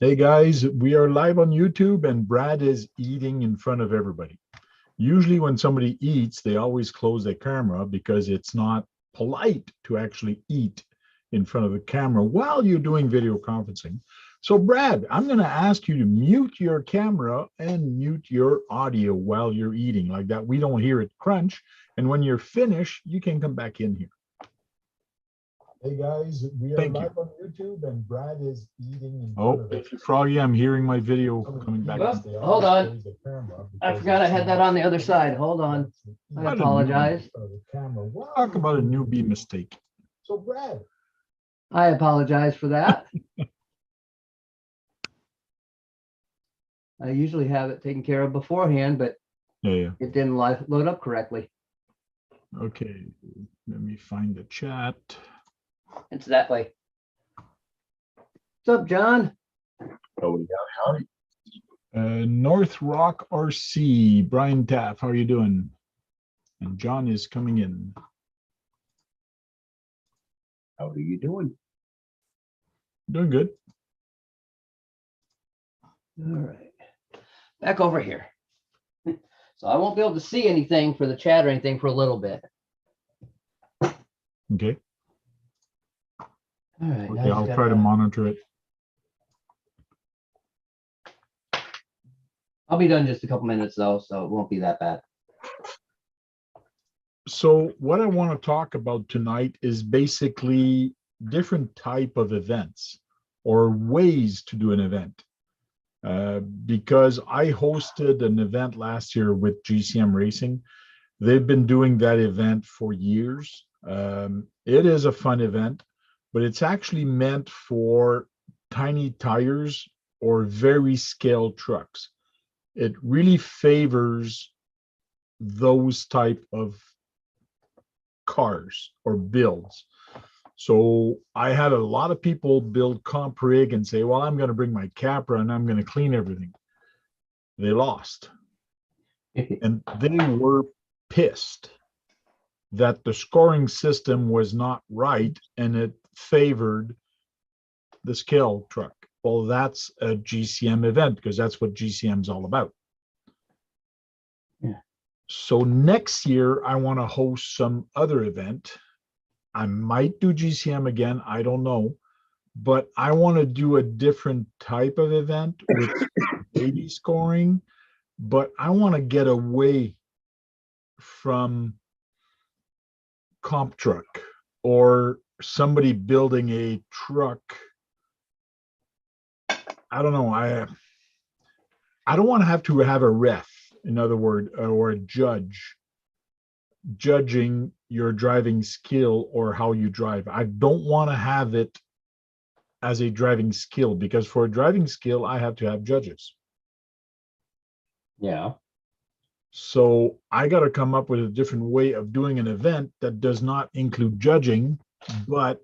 Hey guys, we are live on YouTube and Brad is eating in front of everybody. Usually when somebody eats, they always close their camera because it's not polite to actually eat in front of the camera while you're doing video conferencing. So Brad, I'm going to ask you to mute your camera and mute your audio while you're eating like that. We don't hear it crunch. And when you're finished, you can come back in here. Hey guys, we are live on YouTube and Brad is eating in front of it. Froggy, I'm hearing my video coming back. Hold on. I forgot I had that on the other side. Hold on. I apologize. Talk about a newbie mistake. So Brad. I apologize for that. I usually have it taken care of beforehand, but yeah. It didn't load up correctly. Okay, let me find the chat. It's that way. What's up, John? Howdy. North Rock RC, Brian Taff, how are you doing? And John is coming in. How are you doing? Doing good. All right. Back over here. So I won't be able to see anything for the chat or anything for a little bit. Okay. All right. Okay, I'll try to monitor it. I'll be done in just a couple minutes though, so it won't be that bad. So what I want to talk about tonight is basically different type of events or ways to do an event. Because I hosted an event last year with GCM Racing. They've been doing that event for years. It is a fun event, but it's actually meant for tiny tires or very scaled trucks. It really favors those type of cars or builds. So I had a lot of people build comp rig and say, well, I'm going to bring my Capra and I'm going to clean everything. They lost. And they were pissed that the scoring system was not right and it favored the scale truck. Well, that's a GCM event because that's what GCM is all about. Yeah. So next year, I want to host some other event. I might do GCM again. I don't know. But I want to do a different type of event with baby scoring. But I want to get away from comp truck or somebody building a truck. I don't know. I don't want to have a ref, in other words, or a judge judging your driving skill or how you drive. I don't want to have it as a driving skill because for a driving skill, I have to have judges. Yeah. So I got to come up with a different way of doing an event that does not include judging, but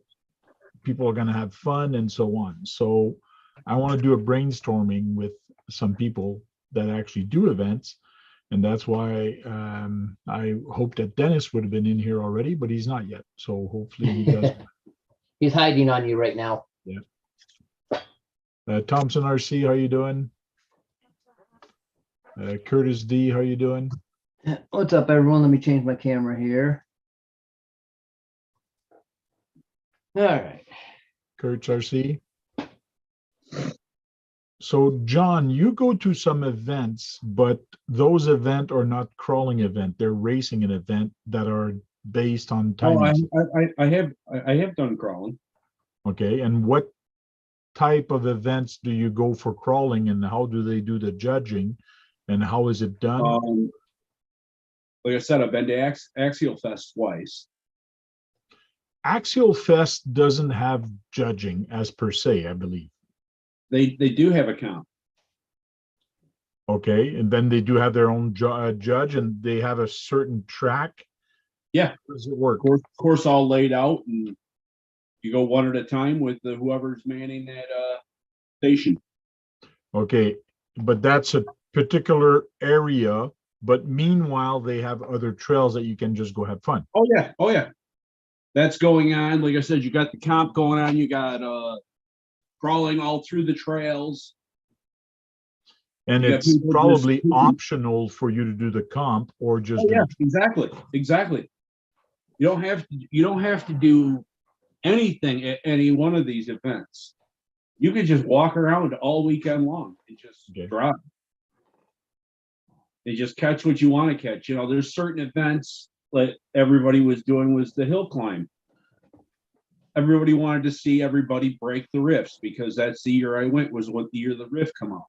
people are going to have fun and so on. So I want to do a brainstorming with some people that actually do events. And that's why I hope that Dennis would have been in here already, but he's not yet. So hopefully he does. He's hiding on you right now. Yeah. Thompson RC, how you doing? Curtis D, how you doing? What's up, everyone? Let me change my camera here. All right. Kurtz RC. So John, you go to some events, but those events are not crawling event. They're racing an event that are based on time. I have done crawling. Okay. And what type of events do you go for crawling and how do they do the judging and how is it done? Like I said, I've been to Axial Fest twice. Axial Fest doesn't have judging as per se, I believe. They do have a comp. Okay, and then they do have their own judge, and they have a certain track. Yeah. How does it work? Course all laid out, and you go one at a time with whoever's manning that station. Okay, but that's a particular area. But meanwhile, they have other trails that you can just go have fun. Oh yeah. That's going on. Like I said, you got the comp going on. You got crawling all through the trails. And You got it's people probably just- optional for you to do the comp or just Oh, do yeah, exactly. You don't have to do anything at any one of these events. You could just walk around all weekend long and just Okay. drive. And just catch what you want to catch. You know, there's certain events that everybody was doing was the hill climb. Everybody wanted to see everybody break the rifts because that's the year I went, was what the year the rift come out.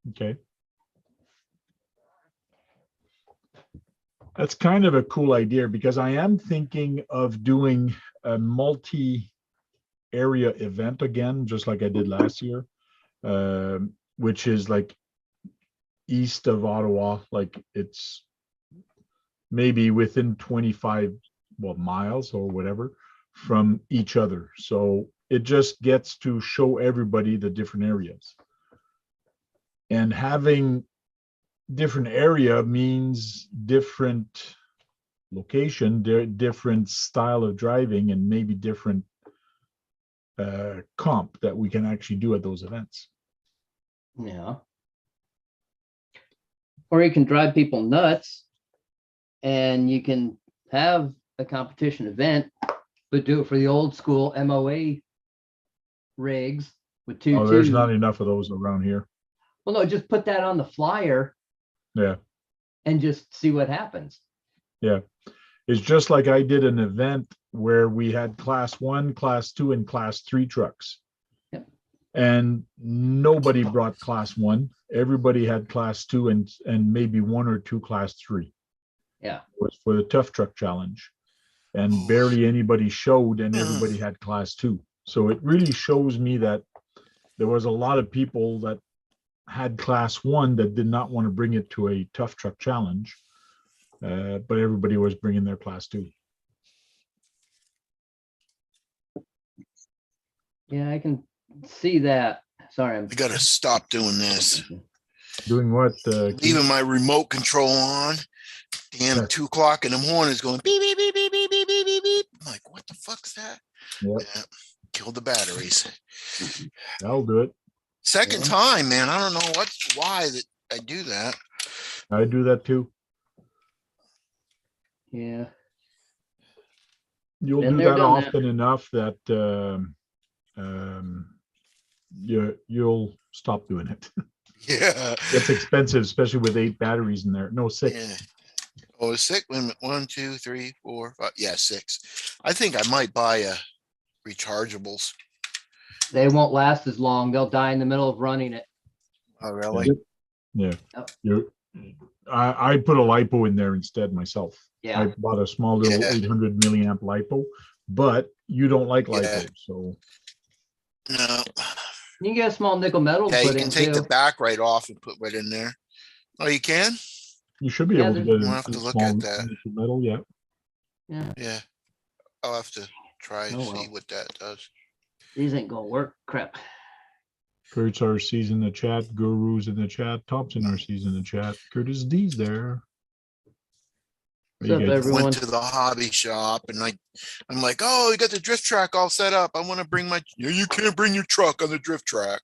Okay. That's kind of a cool idea because I am thinking of doing a multi-area event again, just like I did last year, which is like east of Ottawa, like it's maybe within 25 miles or whatever from each other. So it just gets to show everybody the different areas. And having different area means different location, different style of driving, and maybe different comp that we can actually do at those events. Yeah. Or you can drive people nuts and you can have a competition event, but do it for the old school MOA rigs with two. Oh, there's not enough of those around here. Well, no, just put that on the flyer. Yeah. And just see what happens. Yeah. It's just like I did an event where we had class 1, class 2, and class 3 trucks. Yep. And nobody brought class 1. Everybody had class 2 and maybe 1 or 2 class 3. Yeah. It was for the tough truck challenge. And barely anybody showed, and everybody had class 2. So it really shows me that there was a lot of people that had class 1 that did not want to bring it to a tough truck challenge. But everybody was bringing their class 2. Yeah, I can see that. Sorry, I gotta stop doing this. Doing what? Leaving my remote control on. Damn, Yeah. 2 o'clock in the morning is going beep, beep, beep, beep, beep, beep, beep, beep, beep. I'm like, what the fuck's that? Yep. Yeah, killed the batteries. I'll do it. Second Yeah. time, man. I don't know why that I do that. I do that too. Yeah. You'll Been do there, that done that. often enough that you'll stop doing it. Yeah. It's expensive, especially with 8 batteries in there. No, 6. Yeah. Oh, 6. Wait a minute. 1, 2, 3, 4, 5. Yeah, 6. I think I might buy a rechargeables. They won't last as long. They'll die in the middle of running it. Oh, really? Yeah. Yep. I put a lipo in there instead myself. Yeah. I bought a small little Yeah. 800 milliamp lipo, but you don't like lipo, Yeah. so No. You can get a small nickel metal Yeah, to you put can in take too. the back right off and put right in there. Oh, you can? you should be Yeah, able to there's- get We'll a have to look small at that. nickel metal. Yeah. Yeah. Yeah. I'll have to try and Oh, see well. what that does. These ain't gonna work. Crap. Kurt's RC's in the chat. Guru's in the chat. Thompson RC's in the chat. Curtis D's there. What do What's you up, guys- everyone? Went to the hobby shop and I'm like, oh, you got the drift track all set up. I want to bring my, you can't bring your truck on the drift track.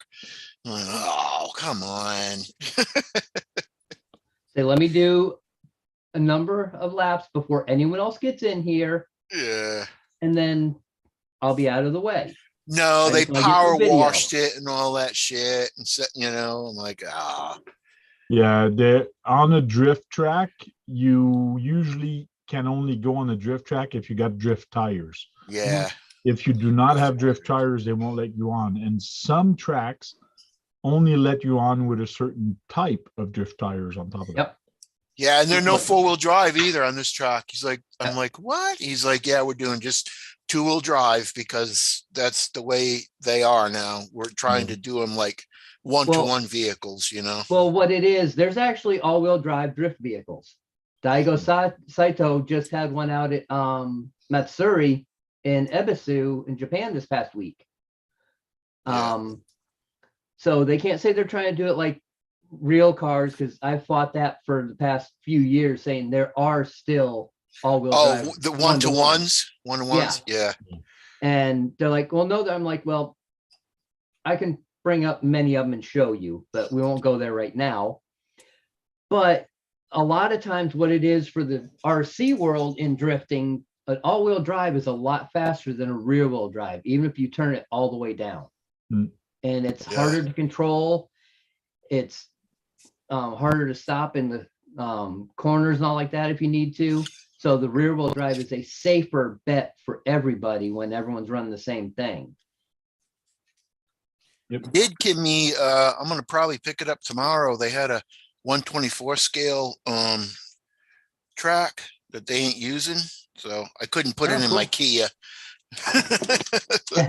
I'm like, oh, come on. Say, let me do a number of laps before anyone else gets in here, Yeah. and then I'll be out of the way. No, I they just wanna get the power video. washed it and all that shit. And set, I'm like, ah. Yeah, on a drift track, you usually can only go on the drift track if you got drift tires. Yeah. If you do not have drift tires, they won't let you on. And some tracks only let you on with a certain type of drift tires on top of that. Yep. Yeah. And there's no What? 4-wheel drive either on this track. He's like, I'm like, what? He's like, yeah, we're doing just 2-wheel drive because that's the way they are now. We're trying to do them like one-to-one vehicles, Well, what it is, there's actually all-wheel drive drift vehicles. Daigo Saito just had one out at Matsuri in Ebisu in Japan this past week. Yeah. So they can't say they're trying to do it like real cars, because I fought that for the past few years, saying there are still all-wheel Oh, drive. the one-to-one. one-to-ones? One-to-ones? Yeah. And they're like, well, no, I'm like, well, I can bring up many of them and show you, but we won't go there right now. But a lot of times what it is for the RC world in drifting, an all-wheel drive is a lot faster than a rear-wheel drive, even if you turn it all the way down. Mm. And it's Yeah. harder to control. It's harder to stop in the corners and all like that if you need to. So the rear-wheel drive is a safer bet for everybody when everyone's running the same thing. Did give me, I'm gonna probably pick it up tomorrow. They had a 124 scale track that they ain't using, so I couldn't put Oh, it in my cool. Kia. So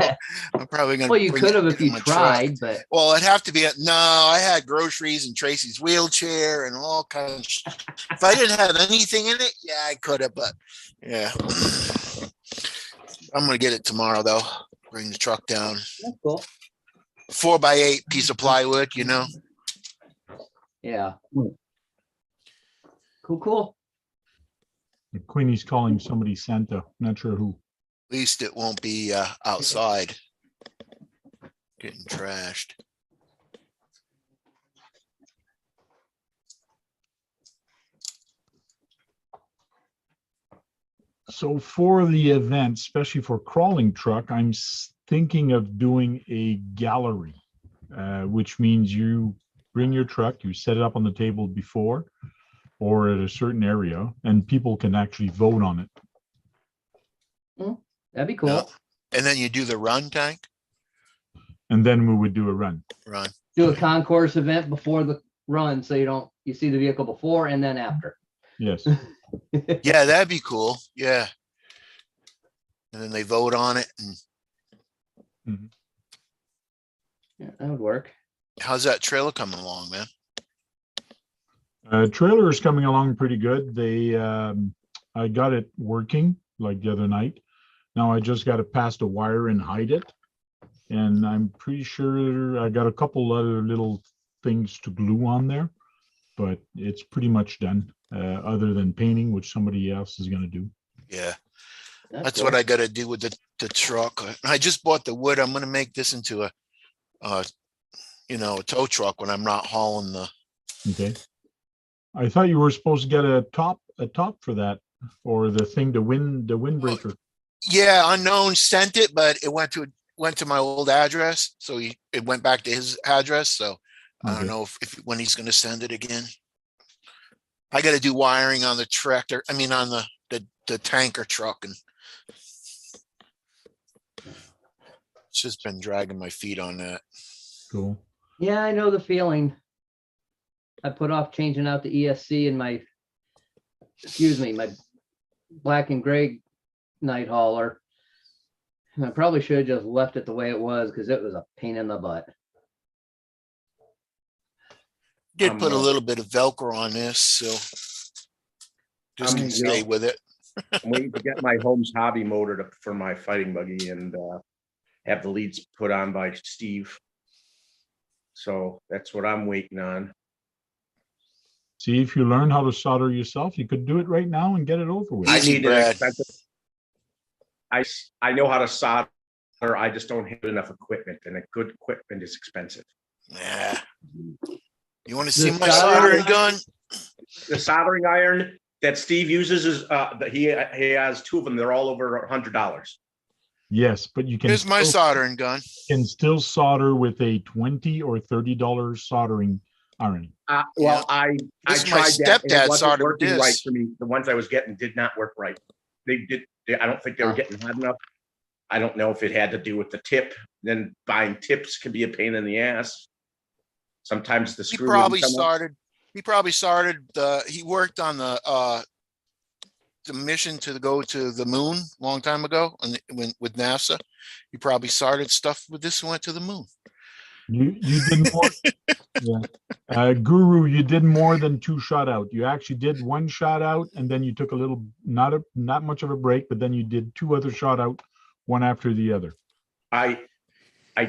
I'm probably gonna Well, you bring could have it if in you my truck. tried, but Well, it'd have to be no, I had groceries and Tracy's wheelchair and all kinds of if I didn't have anything in it, yeah, I could have, but yeah. I'm gonna get it tomorrow though. Bring the truck down. that's cool. 4x8 piece of plywood, you know. Yeah. Cool. Queenie's calling somebody Santa. Not sure who. At least it won't be outside getting trashed. So for the event, especially for crawling truck, I'm thinking of doing a gallery, which means you bring your truck, you set it up on the table before or at a certain area, and people can actually vote on it. That'd be cool. Yeah. And then you do the run tank. And then we would do a run. Run. Do a concourse event before the run, so you see the vehicle before and then after. Yes. Yeah, that'd be cool. Yeah. And then they vote on it. And Yeah, that would work. how's that trailer coming along, man? Trailer is coming along pretty good. I got it working like the other night. Now I just got to pass the wire and hide it. And I'm pretty sure I got a couple other little things to glue on there, but it's pretty much done, other than painting, which somebody else is going to do. Yeah. That's cool. what I got to do with the truck. I just bought the wood. I'm going to make this into a tow truck when I'm not hauling the. Okay. I thought you were supposed to get a top for that, or the thing, the windbreaker. Yeah, unknown sent it, but it went to my old address, so it went back to his address. So I don't know if when he's going to send it again. I got to do wiring on the tractor. I mean, on the tanker truck, and it's just been dragging my feet on that. Cool. Yeah, I know the feeling. I put off changing out the ESC in my black and gray night hauler. And I probably should have just left it the way it was because it was a pain in the butt. Did put a little bit of Velcro on this, so just can stay with it. I'm waiting to get my Holmes Hobby motor for my fighting buggy and have the leads put on by Steve. So that's what I'm waiting on. See, if you learn how to solder yourself, you could do it right now and get it over with. I Easy, need Brad. an expensive. I know how to solder. I just don't have enough equipment, and a good equipment is expensive. Yeah. You want to see The my soldering- soldering gun? The soldering iron that Steve uses is he has two of them. They're all over $100. Yes, but you can Here's my soldering gun. still solder with a $20 or $30 soldering iron. Well, I This is my tried that. And it stepdad wasn't soldered working this. right for me. The ones I was getting did not work right. I don't think they were getting hot enough. I don't know if it had to do with the tip. Then buying tips can be a pain in the ass. Sometimes the He screw. probably started. He worked on the mission to go to the moon a long time ago, and with NASA, he probably started stuff with this and went to the moon. You did more. Yeah. Guru, you did more than 2 shot out. You actually did 1 shot out, and then you took a little, not much of a break, but then you did 2 other shot out, one after the other. I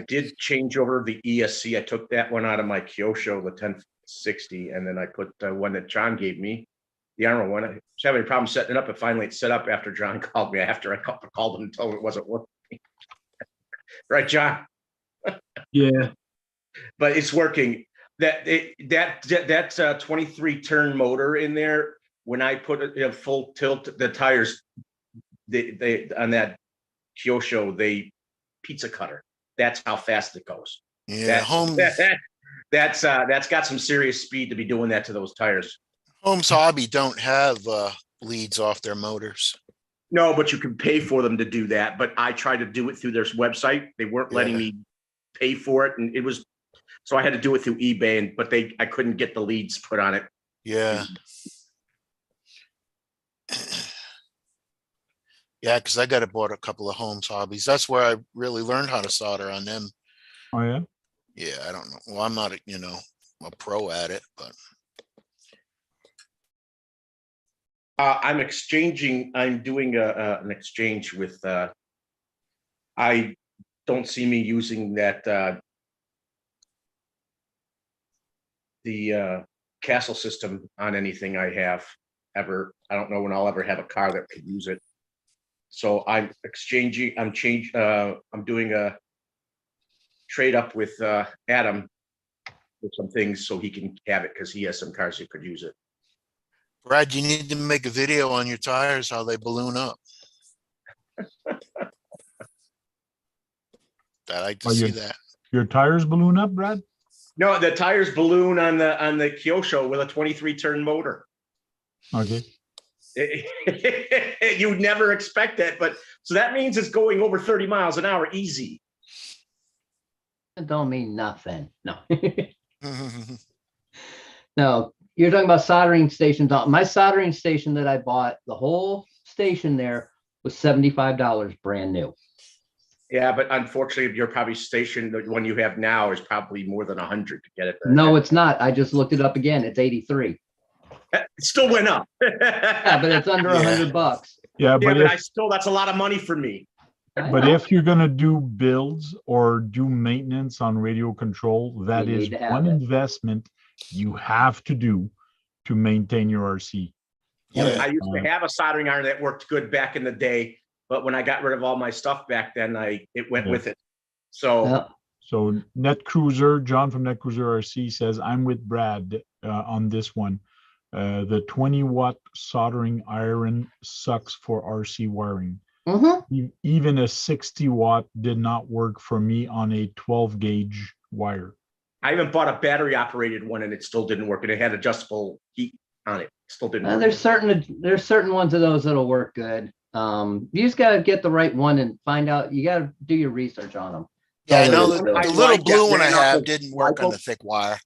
did change over the ESC. I took that one out of my Kyosho, the TEN-SCTE, and then I put the one that John gave me, the Arrow one. I was having a problem setting it up, but finally it's set up after John called me. After I called him and told him it wasn't working Right, John? Yeah, But it's working. That's a 23 turn motor in there. When I put it in full tilt, the tires, they on that Kyosho, they pizza cutter. That's how fast it goes. Yeah, That's got some serious speed to be doing that to those tires. Homes Hobby don't have leads off their motors. No, but you can pay for them to do that. But I tried to do it through their website. They weren't letting Yeah. me pay for it, and it was so I had to do it through eBay. And but I couldn't get the leads put on it. Yeah. Yeah, because I got to bought a couple of Homes Hobbies. That's where I really learned how to solder on them. Oh, yeah? Yeah, I don't know. Well, I'm not, a pro at it, but I'm doing an exchange with. I don't see me using that the castle system on anything I have ever. I don't know when I'll ever have a car that could use it. So I'm doing a trade up with Adam with some things so he can have it because he has some cars that could use it. Brad, you need to make a video on your tires, how they balloon up. I'd like to see that. Your tires balloon up, Brad? No, the tires balloon on the Kyosho with a 23 turn motor. Okay. You would never expect that, but so that means it's going over 30 miles an hour easy. It don't mean nothing. No. No, you're talking about soldering stations. My soldering station that I bought, the whole station there was $75 brand new. Yeah, but unfortunately, your probably station, the one you have now, is probably more than 100 to get it. No, it's not. I just looked it up again. It's 83. It still went up. Yeah, but it's under Yeah. $100. Yeah, Yeah, but but that's a lot of money for me. if you're gonna do builds or do maintenance on radio control, that You is need to have one it. investment you have to do to maintain your RC. Yeah. I used to have a soldering iron that worked good back in the day, but when I got rid of all my stuff back then, it went Yeah. with it. So Yeah. So Net Cruiser, John from Net Cruiser RC says, I'm with Brad on this one. The 20-watt soldering iron sucks for RC wiring. Mhm. Even a 60-watt did not work for me on a 12-gauge wire. I even bought a battery operated one and it still didn't work. And it had adjustable heat on it. Still didn't work. There's certain ones of those that'll work good. You just gotta get the right one and find out. You gotta do your research on them. Yeah, I know That's all it the is. little blue one I ran off have of didn't work on the thick wire.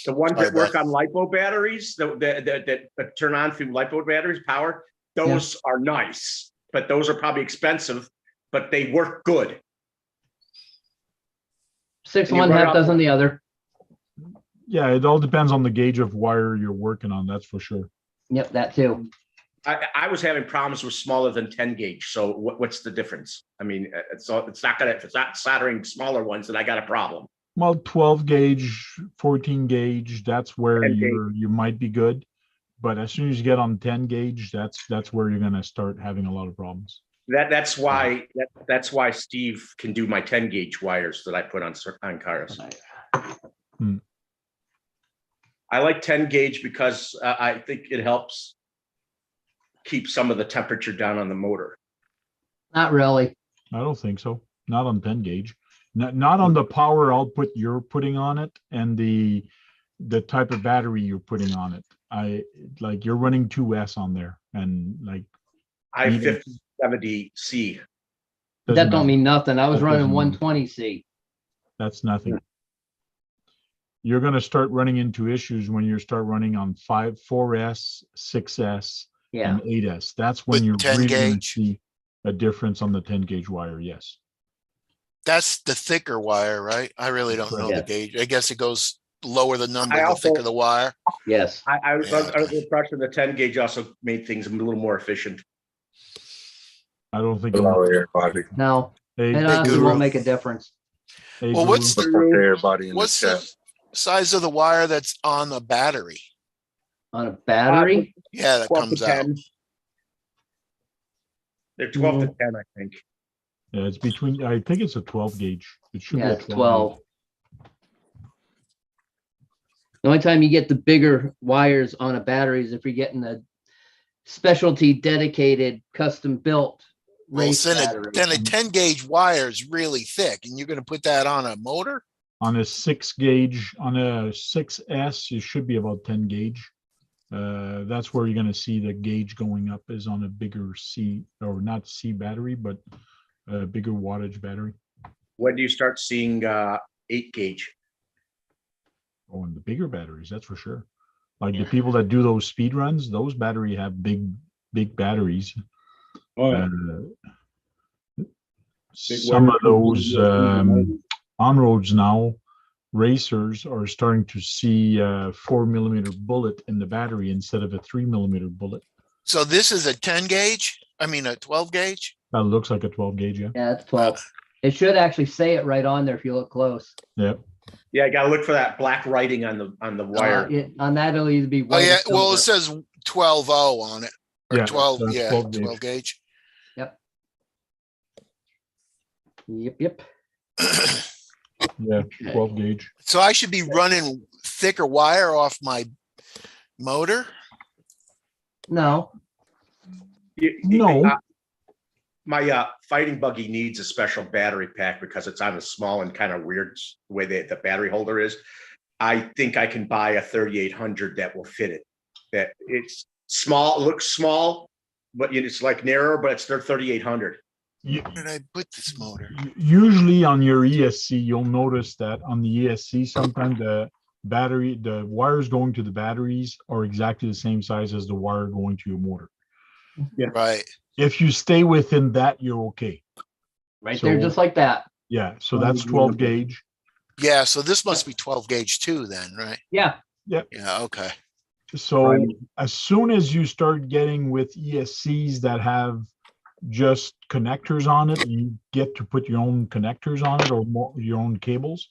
The ones Sorry, that work Brad. on LiPo batteries, that turn on through LiPo batteries, power, those are nice, but those are probably expensive, but they work good. 6 And you one, run half off- dozen the other. Yeah, it all depends on the gauge of wire you're working on, that's for sure. Yep, that too. I was having problems with smaller than 10 gauge. So what's the difference? I mean, it's not gonna, if it's not soldering smaller ones, then I got a problem. Well, 12 gauge, 14 gauge, that's where 10 gauge. you might be good. But as soon as you get on 10 gauge, that's where you're gonna start having a lot of problems. That's why Steve can do my 10 gauge wires that I put on cars. I like 10 gauge because I think it helps keep some of the temperature down on the motor. Not really. I don't think so. Not on 10 gauge. Not on the power output you're putting on it and the type of battery you're putting on it. Like you're running 2S on there and like I have Even- 5070C. That doesn't don't matter. mean nothing. I was That running doesn't mean- 120C. That's nothing. You're going to start running into issues when you start running on 4S, 6S, Yeah. and 8S. That's when With you're 10 really going to gauge? see a difference on the 10 gauge wire. Yes. That's the thicker wire, right? I really don't know the Correct. gauge. I guess it goes lower the number, I the also- thicker the wire. Yes. I was Yeah. under the impression the 10 gauge also made things a little more efficient. I don't think. Hello, everybody. No, Hey, it Hey, honestly Guru. won't make a difference. hey, Well, what's Guru. What's up to everybody in the What's chat? the size of the wire that's on the battery? On a battery? Yeah, that 12 to comes out. 10. They're 12 to 10, I think. Yeah, it's between, I think it's a 12 gauge. It should be Yeah, a it's 12 gauge. 12. The only time you get the bigger wires on a battery is if you're getting a specialty dedicated custom built Well, race battery. then a 10 gauge wire is really thick and you're going to put that on a motor? On a 6 gauge, on a 6S, it should be about 10 gauge. That's where you're going to see the gauge going up is on a bigger C, or not C battery, but a bigger wattage battery. When do you start seeing 8 gauge? Oh, and the bigger batteries, that's for sure. Like the people that do those speed runs, those battery have big batteries. Oh, yeah. Some of those on roads now, racers are starting to see 4mm bullet in the battery instead of a 3mm bullet. So this is a 10 gauge? I mean, a 12 gauge? That looks like a 12 gauge, yeah. Yeah, it's 12. It should actually say it right on there if you look close. Yeah. Yeah, I gotta look for that black writing on the wire. On that, it'll either be Oh, white or yeah. Well, it silver. says 12.0 on it. Or Yeah, 12, that's yeah, 12 gauge. 12 gauge. Yep. Yeah, 12 gauge. So I should be running thicker wire off my motor? No, No. My fighting buggy needs a special battery pack because it's on a small and kind of weird way that the battery holder is. I think I can buy a 3800 that will fit it. That it's small, looks small, but it's like narrower, but it's their 3800. You- Where did I put this motor? Usually on your ESC, you'll notice that on the ESC, sometimes the wires going to the batteries are exactly the same size as the wire going to your motor. Right. If you stay within that, you're okay. right So- there, just like that. Yeah, so that's 12 gauge. Yeah, so this must be 12 gauge too then, right? Yeah, Yeah, okay. So Right. as soon as you start getting with ESCs that have just connectors on it, you get to put your own connectors on it or your own cables.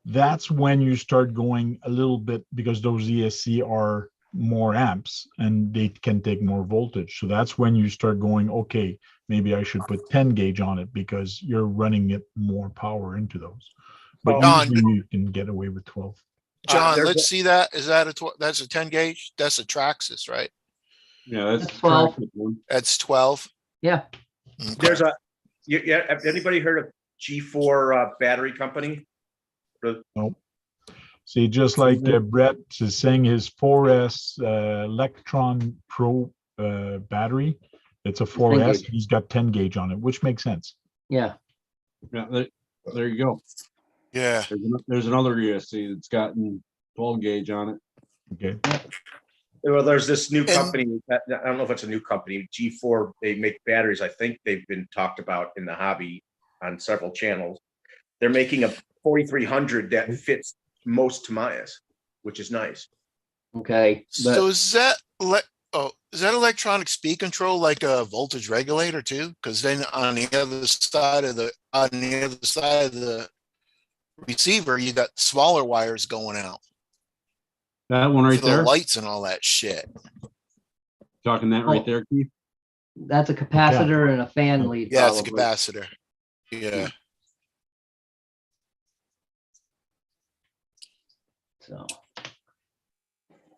That's when you start going a little bit, because those ESC are more amps and they can take more voltage. So that's when you start going, okay, maybe I should put 10 gauge on it because you're running it more power into those. But Don, usually you can get away with 12. John, there's let's see that. Is that that's a 10 gauge? That's a Traxxas, right? Yeah, that's That's 12. the one. That's 12. yeah. Okay. There's have anybody heard of G4 battery company? See, just like Brett is saying, his 4S Electron Pro battery, it's a 4S. gauge. He's got 10 gauge on it, which makes sense. Yeah. Yeah, there you go. Yeah. There's another ESC that's gotten 12 gauge on it. Okay. Well, there's this new And- company. I don't know if it's a new company. G4. They make batteries. I think they've been talked about in the hobby on several channels. They're making a 4300 that fits most Tamayas, which is nice. Okay. But So is that is that electronic speed control like a voltage regulator too? Because then on the other side of the receiver, you got smaller wires going out That one right for the there, lights and all that shit. talking that right there, Keith. that's a capacitor and a fan lead. Yeah, it's a probably. capacitor. Yeah.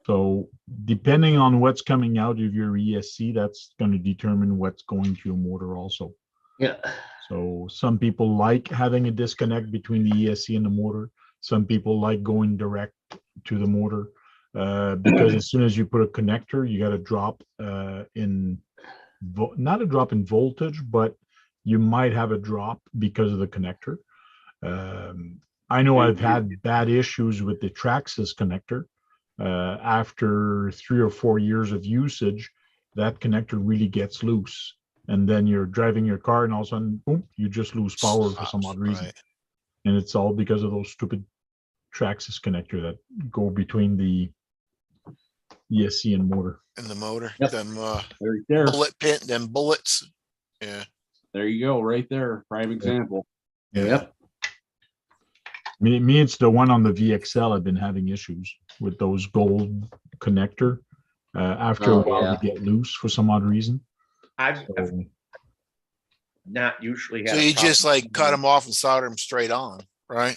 So depending on what's coming out of your ESC, that's going to determine what's going to your motor also. Yeah. So some people like having a disconnect between the ESC and the motor. Some people like going direct to the motor because as soon as you put a connector, you got a drop not a drop in voltage, but you might have a drop because of the connector. I know I've had bad issues with the Traxxas connector. After 3 or 4 years of usage, that connector really gets loose. And then you're driving your car and all of a sudden, boom, you just lose power for some odd reason. Right. And it's all because of those stupid Traxxas connector that go between the ESC and motor. And the motor, Yep. them Right there. bullet pin, them bullets. Yeah. There you go, right there. Prime example. Yep. Me, it's the one on the VXL. I've been having issues with those gold connector. After a Oh, while, yeah. they get loose for some odd reason. I've So, not usually had. So a you just problem. like cut them off and solder them straight on, right?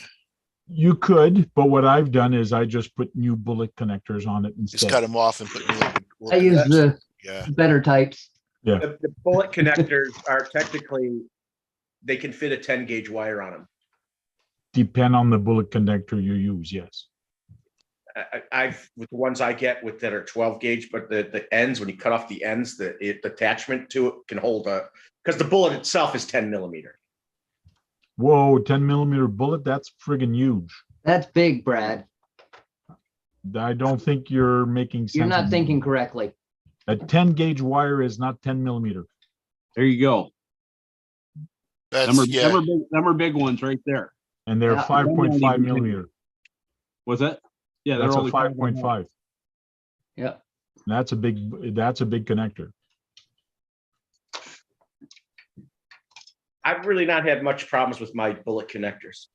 You could, but what I've done is I just put new bullet connectors on it Just instead. cut them off and put new. I use the Yeah. better types. The bullet connectors are technically, they can fit a 10 gauge wire on them. Depend on the bullet connector you use, yes. I've, with the ones I get with that are 12 gauge, but the ends, when you cut off the ends, the attachment to it can hold because the bullet itself is 10 millimeter. Whoa, 10 millimeter bullet, that's friggin' huge. That's big, Brad. I don't think you're making sense. You're not of thinking me. correctly. A 10 gauge wire is not 10 millimeter. There you go. That's yeah. Them are big ones right there. And they're Yeah. 5.5 millimeter. Was that? Yeah, they're That's a only 5.5. Yeah. That's a big connector. I've really not had much problems with my bullet connectors.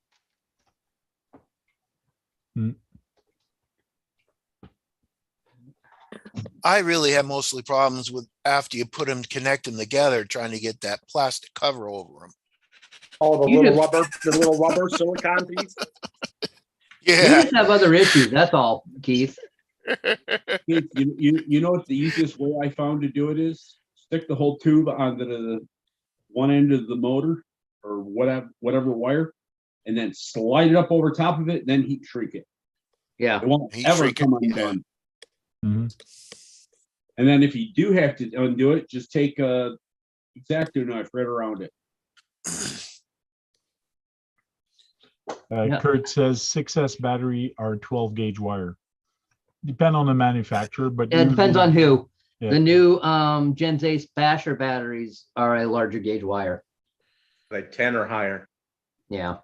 I really have mostly problems with after you put them, connect them together, trying to get that plastic cover over them. Oh, You just- the little rubber silicone piece. You Yeah. just have other issues. That's all, Keith. Keith, you know what the easiest way I found to do it is? Stick the whole tube onto the one end of the motor or whatever wire, and then slide it up over top of it, and then heat shrink it. Yeah. It won't Heat ever shrink it, come yeah. undone. Mhm. And then if you do have to undo it, just take a X-Acto knife right around it. Yeah. Kurt says 6S battery are 12 gauge wire. Depend on the manufacturer, but It depends on who. Yeah. The new Gen Z Basher batteries are a larger gauge wire. Like 10 or higher. Yeah.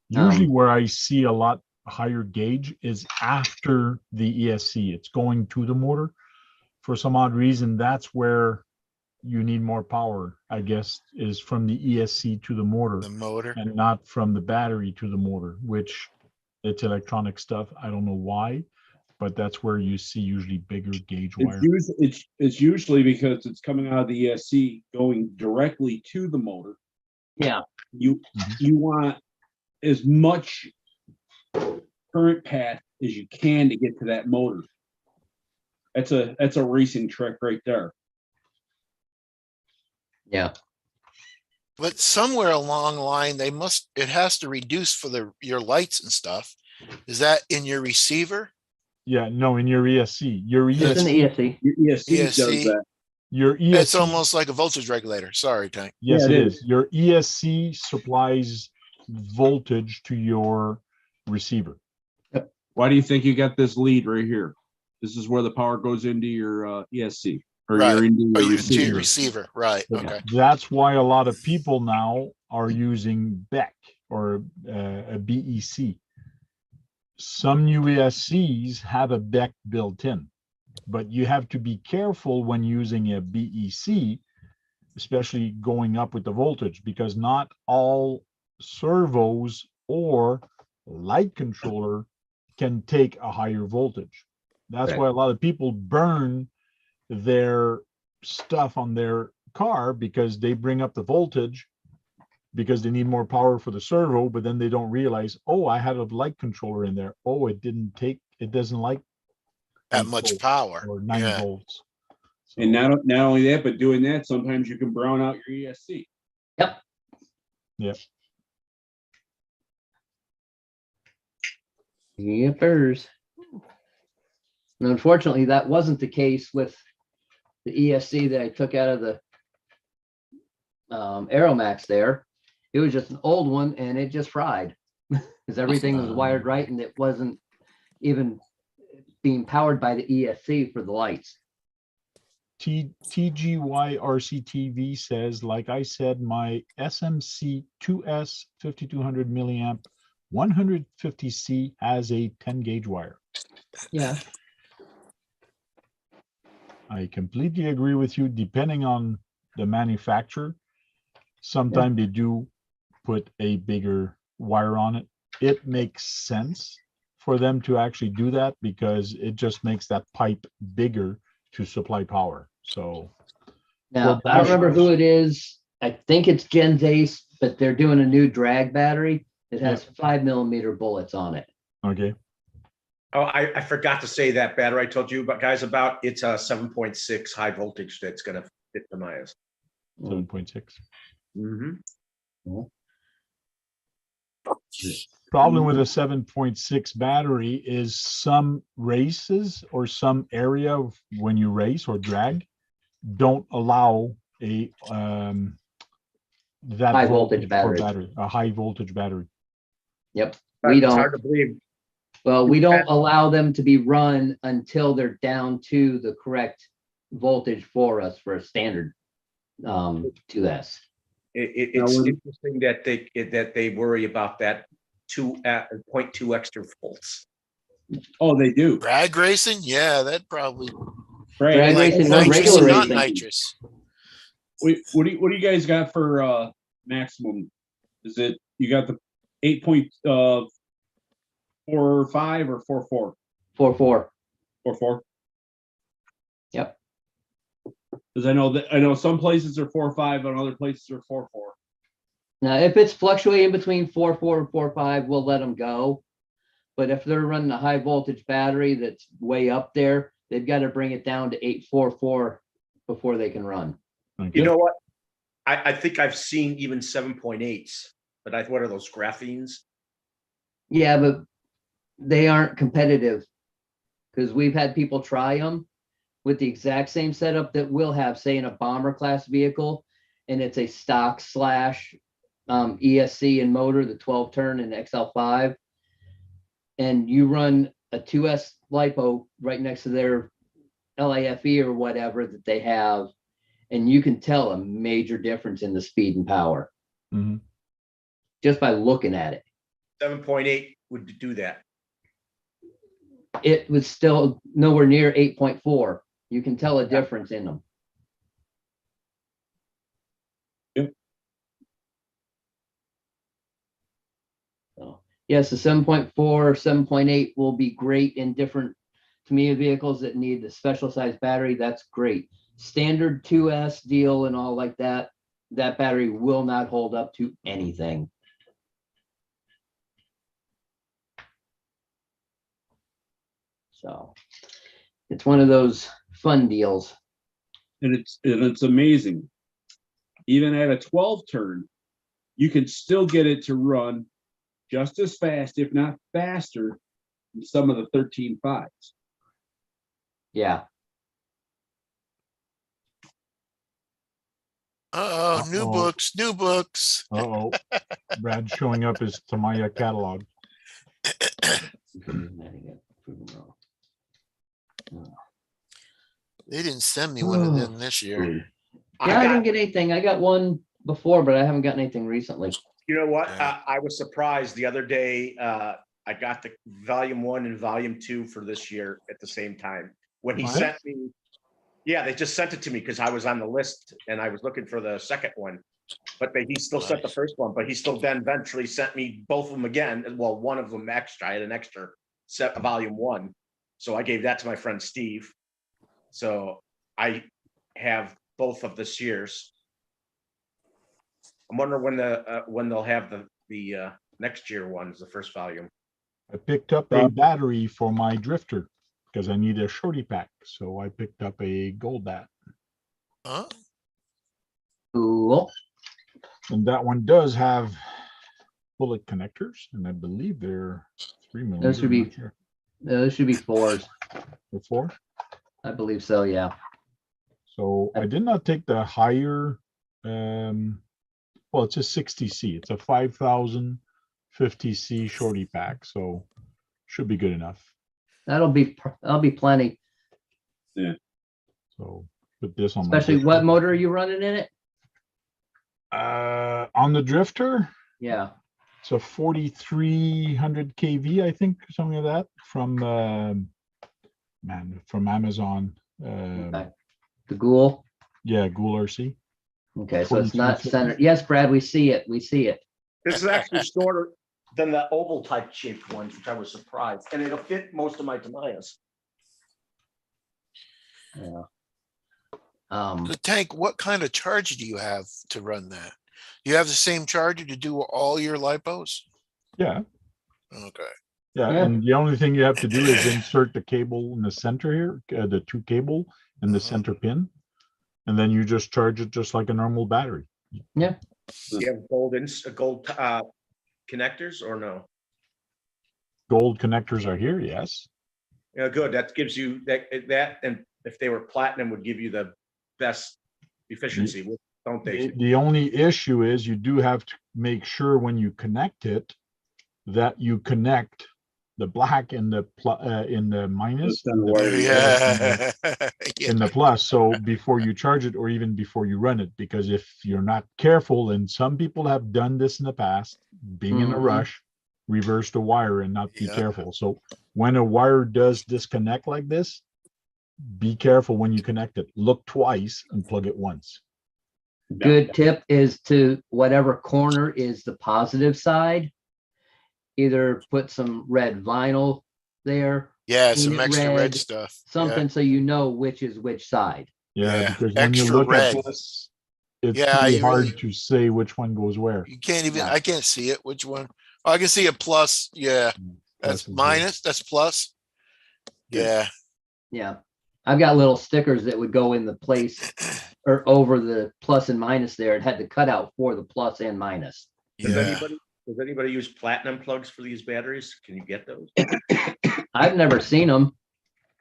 Usually where I see a lot higher gauge is after the ESC. It's going to the motor. For some odd reason, that's where you need more power, I guess, is from the ESC to the motor The motor. and not from the battery to the motor, which it's electronic stuff. I don't know why, but that's where you see usually bigger gauge wire. It's usually because it's coming out of the ESC going directly to the motor. Yeah. You want as much current path as you can to get to that motor. That's a racing trick right there. Yeah. But somewhere along the line, it has to reduce for your lights and stuff. Is that in your receiver? Yeah, no, in your ESC. Your It's in the ESC, ESC. Your ESC does ESC. that. your It's ESC, almost like a voltage regulator. Sorry, Tank. yes, Yeah, it it is. Your ESC supplies voltage to your receiver. Why do you think you got this lead right here? This is where the power goes into your ESC or Right. your into Oh, your you to your receiver. receiver. Right. But Okay. that's why a lot of people now are using BEC or a BEC. Some new ESCs have a BEC built in, but you have to be careful when using a BEC, especially going up with the voltage, because not all servos or light controller can take a higher voltage. That's Right. why a lot of people burn their stuff on their car because they bring up the voltage because they need more power for the servo, but then they don't realize, oh, I had a light controller in there. Oh, it doesn't like That 8 much volts power. or 9 Yeah. volts. So, And not only that, but doing that, sometimes you can brown out your ESC. Yep. yeah, Yippers. And unfortunately, that wasn't the case with the ESC that I took out of the Aeromax there. It was just an old one and it just fried because everything was wired right and it wasn't even being powered by the ESC for the lights. TGYRCTV says, like I said, my SMC 2S 5200 milliamp 150C has a 10 gauge wire. Yeah. I completely agree with you. Depending on the manufacturer, sometimes they do put a bigger wire on it. It makes sense for them to actually do that because it just makes that pipe bigger to supply power. So Now, For I don't remember who it is I think it's Gen's Ace, but they're doing a new drag battery that has 5mm bullets on it. Okay. Oh, I forgot to say that battery I told you about, guys, about. It's a 7.6 high voltage that's gonna fit the Mayas. 7.6. Mm-hmm. Problem with a 7.6 battery is some races or some area when you race or drag don't allow a that High voltage for battery. a high voltage battery. Yep, we It's hard don't. to believe. Well, we don't allow them to be run until they're down to the correct voltage for us for a standard 2S. It's interesting that they worry about that 0.2 extra volts. Oh, they do. Drag racing? Yeah, that probably Drag like racing, no, nitrous regular and not racing. nitrous. What do you guys got for maximum? Is it you got the 8.45 or 4.4? 4.4. 4.4. Yep. Because I know some places are 4.5 and other places are 4.4. Now, if it's fluctuating between 4.4 and 4.5, we'll let them go. But if they're running a high voltage battery that's way up there, they've got to bring it down to 8.44 before they can run. You know what? I think I've seen even 7.8s, but what are those, graphenes? Yeah, but they aren't competitive because we've had people try them with the exact same setup that we'll have, say, in a bomber class vehicle, and it's a stock / ESC and motor, the 12 turn and XL5, and you run a 2S LiPo right next to their LAFE or whatever that they have, and you can tell a major difference in the speed and power just by looking at it. 7.8 would do that. It was still nowhere near 8.4. You can tell a difference in them. Yep. So, yes, the 7.4, 7.8 will be great in different Tamiya vehicles that need the special size battery. That's great. Standard 2S deal and all like that, that battery will not hold up to anything. So it's one of those fun deals. And it's amazing. Even at a 12 turn, you can still get it to run just as fast, if not faster, than some of the 13.5s. Yeah. Uh-oh, new books, new books. Uh-oh. Brad showing up his Tamiya catalog. They didn't send me one of them this year. Yeah, I didn't get anything. I got one before, but I haven't gotten anything recently. You know what? Yeah. I was surprised the other day. I got the volume 1 and volume 2 for this year at the same time. When he sent me, yeah, they just sent it to me because I was on the list and I was looking for the second one. But he still sent the first one, but he still then eventually sent me both of them again. Well, one of them extra. I had an extra set of volume 1. So I gave that to my friend Steve. So I have both of this year's. I'm wondering when they'll have the next year ones, the first volume. I picked up a battery for my drifter because I need a shorty pack. So I picked up a gold bat. Huh? Cool. And that one does have bullet connectors, and I believe they're 3mm. Those should be those should be 4s. The 4? I believe so, yeah. So I did not take the higher, well, it's a 60C. It's a 5050C shorty pack, so should be good enough. That'll be plenty. Yeah. So put this on Especially my what motor are you running in it? on the drifter. Yeah. It's a 4300 kV, I think, something like that, from from Amazon. Okay. The Ghoul. Yeah, Ghoul RC. Okay, so it's not 4350. centered. Yes, Brad, we see it. We see it. This is actually shorter than the oval type shaped ones, which I was surprised. And it'll fit most of my Tamayas. Yeah. The tank, what kind of charger do you have to run that? You have the same charger to do all your lipos? Yeah, Okay. yeah. Yeah. And the only thing you have to do is insert the cable in the center here, the two cable in the Mhm. center pin. And then you just charge it just like a normal battery. You have gold connectors or no? Gold connectors are here, yes. Yeah, good. That gives you that, and if they were platinum, would give you the best efficiency, don't they? The only issue is you do have to make sure when you connect it that you connect the black in the minus, Just on the wire, Yeah. in the plus. So before you charge it or even before you run it, because if you're not careful, and some people have done this in the past, being in a Mhm. rush, reverse the wire and not be Yeah. careful. So when a wire does disconnect like this, be careful when you connect it. Look twice and plug it once. Good tip is to whatever corner is the positive side, either put some red vinyl there, Yeah, paint some it extra red red, stuff. something so you know which is which side. Yeah, Yeah, because when you extra look red. at this, it's Yeah, pretty you hard really- to say which one goes where. You can't even, Yeah. I can't see it. Which one? Oh, I can see a plus. Yeah, that's Plus is minus, that's plus. Yeah, Yeah. I've got little stickers that would go in the place or over the plus and minus there. It had the cutout for the plus and minus. Does yeah. anybody use platinum plugs for these batteries? Can you get those? I've never seen them.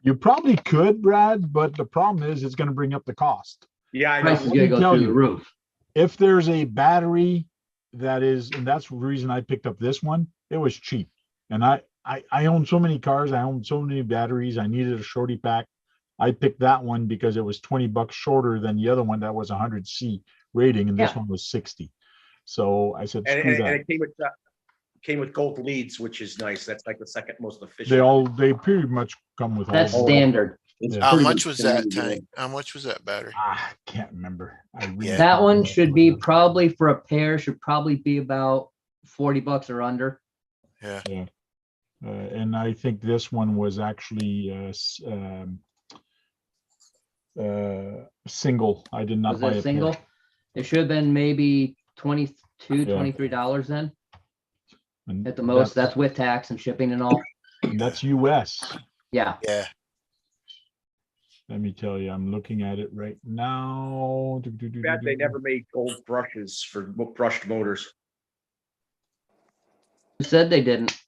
You probably could, Brad, but the problem is it's going to bring up the cost. Yeah, I Price is know. gonna me go tell through the you. roof. If there's a battery that is, and that's the reason I picked up this one, it was cheap. And I own so many cars, I own so many batteries, I needed a shorty pack. I picked that one because it was 20 bucks shorter than the other one that was 100C rating, and this Yeah. one was 60. So I said, And, screw and, that. and it came with gold leads, which is nice. That's like the second most efficient. They pretty much come with all That's of them. standard. It's Yeah. How pretty much was that standard, yeah. tank? How much was that battery? I can't remember. I really Yeah. That can't one remember. should be probably for a pair, should probably be about 40 bucks or under. Yeah, Yeah. And I think this one was actually single. I did not Was buy it a a single? pair. It should have been maybe 22, Yeah. $23 then And at the most. That's with tax and shipping and all. that's US. Yeah. yeah. Let me tell you, I'm looking at it right now. Bad they never made gold brushes for brushed motors. Who said they didn't?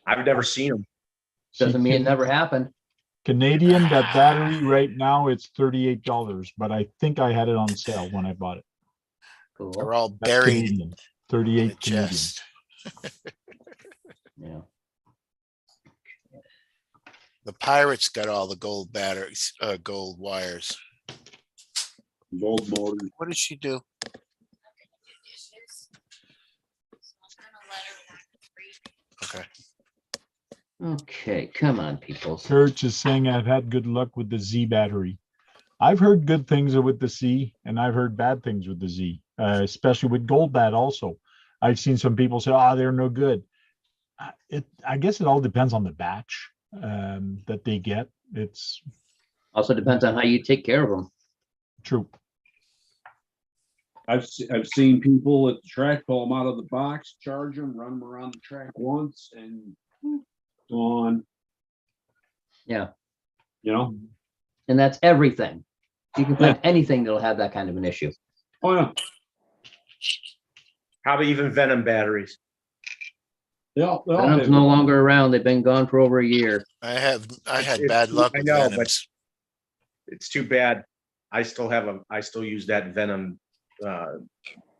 I've never seen them. Doesn't mean it never happened. Canadian, that battery right now, it's $38, but I think I had it on sale when I bought it. Cool. They're all That's buried Canadian, in the 38 Canadian. chest. Yeah. The pirates got all the gold batteries, gold wires. Gold motor. What did she do? Okay. Okay, come on, people. Kurtz is saying I've had good luck with the Z battery. I've heard good things with the C, and I've heard bad things with the Z, especially with Gold Bat also. I've seen some people say, "Oh, they're no good." I guess it all depends on the batch that they get. It's Also depends on how you take care of them. true. I've seen people at the track pull them out of the box, charge them, run them around the track once, and gone. Yeah. You know? And that's everything. You can put anything that'll have that kind of an issue. Oh yeah. Probably even Venom batteries. Yeah. Venom's no longer around. They've been gone for over a year. I had It's- bad luck I with know, Venoms. It's too bad. I still use that Venom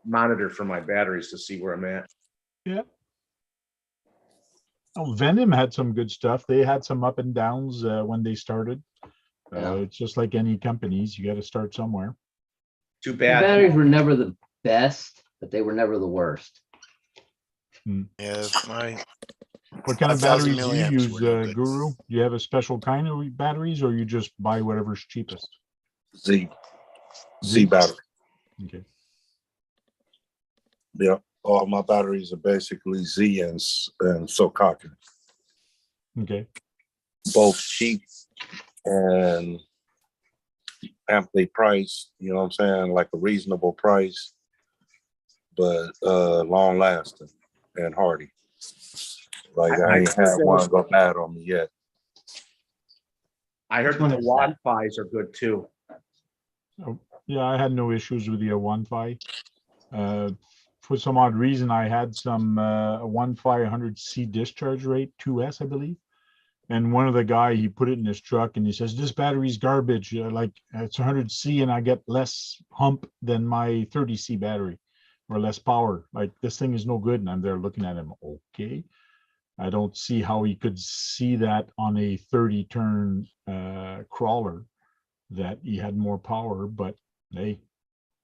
monitor for my batteries to see where I'm at. Oh, Venom had some good stuff. They had some up and downs when they started. Yeah. It's just like any companies. You got to start somewhere. Too The bad. batteries were never the best, but they were never the worst. Yeah, my What kind of 1,000 batteries do you milliamps use, were no good. Guru? Do you have a special kind of batteries, or you just buy whatever's cheapest? Z battery. Okay. Yeah, all my batteries are basically Z and Sokaku, Okay. both cheap and amply priced, you know what I'm saying, like a reasonable price, but long lasting and hardy. Like I ain't had one go bad on me yet. I heard Which one the is that? Wi-Fi's are good too. Yeah, I had no issues with the Wi-Fi. For some odd reason, I had some Wi-Fi 100C discharge rate 2S, I believe. And one of the guy, he put it in his truck and he says, this battery's garbage. Like it's 100C and I get less hump than my 30C battery or less power. Like this thing is no good. And I'm there looking at him. Okay. I don't see how he could see that on a 30 turn crawler that he had more power, but hey,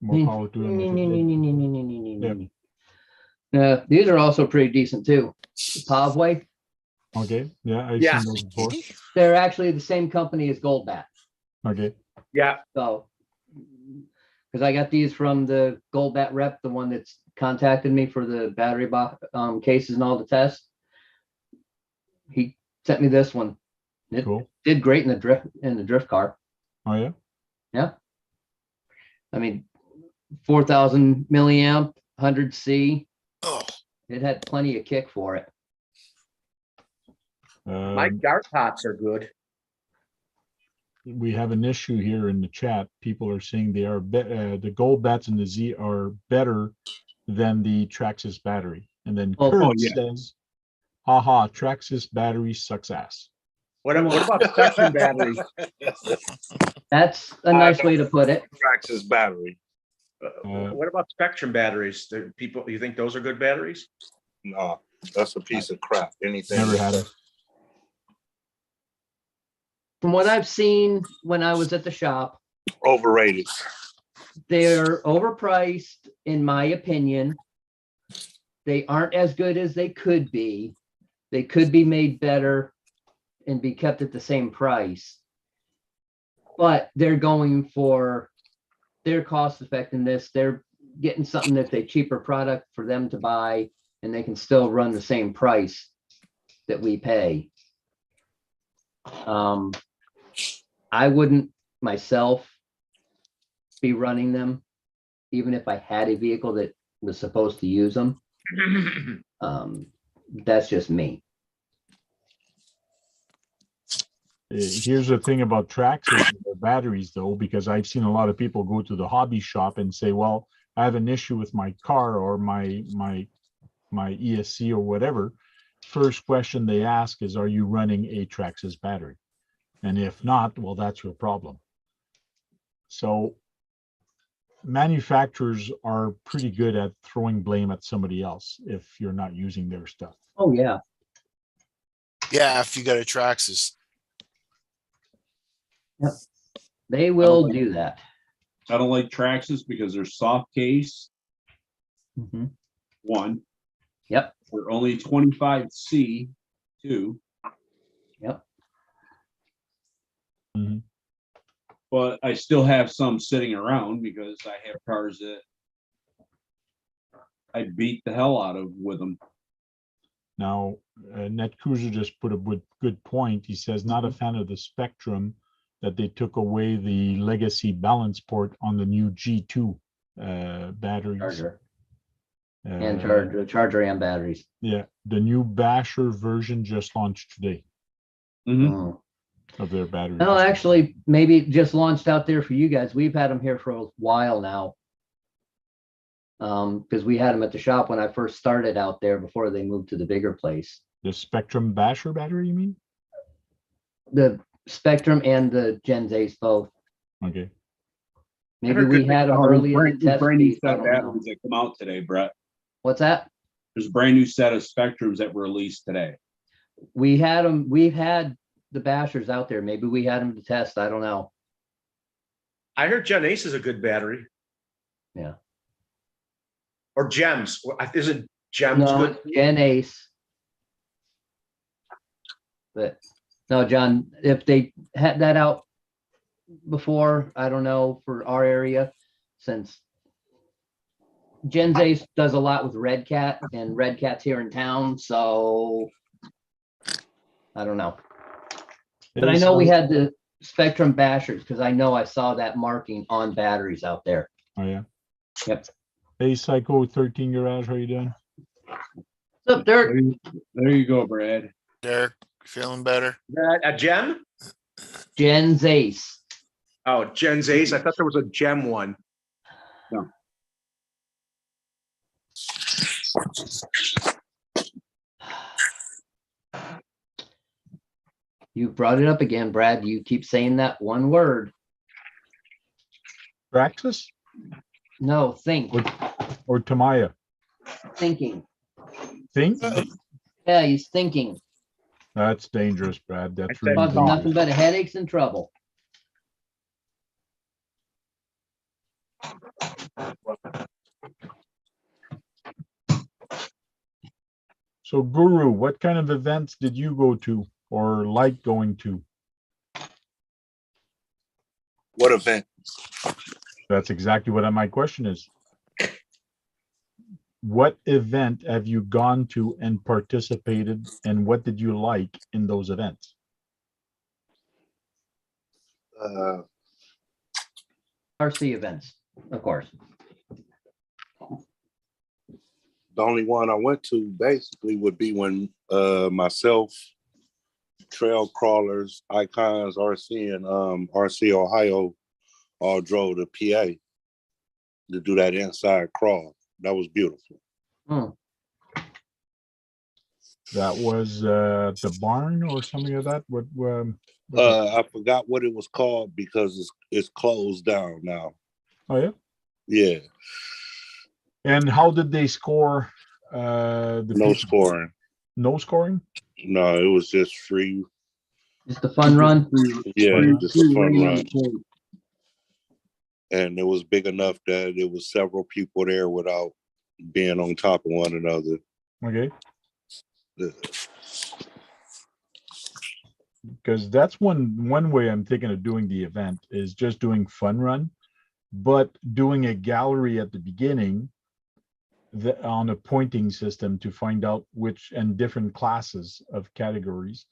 more power to him. If it did. Yeah, these are also pretty decent too. Pavway, Okay, yeah, I've Yeah. seen those before. they're actually the same company as Goldbat. Okay, Yeah, So, because I got these from the Goldbat rep, the one that's contacted me for the battery cases and all the tests. He sent me this one. It cool. did great in the drift car. Oh yeah, Yeah. I mean, 4,000 milliamp, 100C. Oh, It had plenty of kick for it. my um, dart pots are good. we have an issue here in the chat. People are saying they are the Gold Bats and the Z are better than the Traxxas battery. And then Oh, Kurt yeah. says, haha, Traxxas battery sucks ass. What about Spectrum batteries? That's a nice way to put it. Traxxas battery. What about Spectrum batteries? Do people, you think those are good batteries? No, that's a piece of crap. Anything. Never had it. From what I've seen when I was at the shop, Overrated. they're overpriced, in my opinion. They aren't as good as they could be. They could be made better and be kept at the same price. But they're going for their cost effectiveness. They're getting something that's a cheaper product for them to buy, and they can still run the same price that we pay. I wouldn't myself be running them, even if I had a vehicle that was supposed to use them. That's just me. Here's the thing about Traxxas and their batteries, though, because I've seen a lot of people go to the hobby shop and say, well, I have an issue with my car or my ESC or whatever. First question they ask is, are you running a Traxxas battery? And if not, well, that's your problem. So manufacturers are pretty good at throwing blame at somebody else if you're not using their stuff. Oh, yeah. yeah, if you got a Traxxas. They will do that. I don't like Traxxas because they're soft case, Mhm. one. Yep. They're only 25C, two. Yep. Mhm. But I still have some sitting around because I have cars that I beat the hell out of with them. Now, Net Cruiser just put a good point. He says, not a fan of the Spectrum, that they took away the legacy balance port on the new G2 batteries. Charger and charger and batteries. Yeah, the new Basher version just launched today Mhm. of their battery. No, actually, maybe it just launched out there for you guys. We've had them here for a while now. Because we had them at the shop when I first started out there before they moved to the bigger place. The Spectrum Basher battery, you mean? The Spectrum and the Gen Ace both. Okay. Maybe heard we good had them Oh, early in there's the test brand new piece, I set of don't know. batteries that come out today, Brett. What's that? There's a brand new set of Spectrums that were released today. We had them, we've had the Bashers out there. Maybe we had them to test. I don't know. I heard Gen Ace is a good battery. Yeah. Or Gems. Is it Gems No, good? it's Gen Ace. But no, John, if they had that out before, I don't know, for our area, since Gen Ace does a lot with Red Cat, and Red Cat's here in town, so I don't know. But I know we had the Spectrum bashers, because I know I saw that marking on batteries out there. Oh, yeah. Yep. Hey, Psycho 13 Garage, how you doing? What's up, Dirk? There you go, Brad. Derek, feeling better? A gem? Jen's Ace. Oh, Gen's Ace. I thought there was a gem one. You brought it up again, Brad. You keep saying that one word. Traxxas No, think. or Tamaya? Thinking. Think? Yeah, he's thinking. That's dangerous, Brad. That's I said really Causing nothing dangerous. but headaches and trouble. So, Guru, what kind of events did you go to or like going to? What event? That's exactly what my question is. What event have you gone to and participated, and what did you like in those events? RC events, of course. The only one I went to basically would be when myself, Trail Crawlers, Icons, RC, and RC Ohio all drove to PA to do that inside crawl. That was beautiful. Hmm. That was the barn or something like that? What? I forgot what it was called because it's closed down now. Oh, yeah? Yeah, And how did they score? no People? scoring. No scoring? No, it was just free. Just a fun run. Yeah, Free- just a fun run. And it was big enough that it was several people there without being on top of one another. Okay. Yeah. Because that's one way I'm thinking of doing the event is just doing fun run, but doing a gallery at the beginning on a pointing system to find out which and different classes of categories,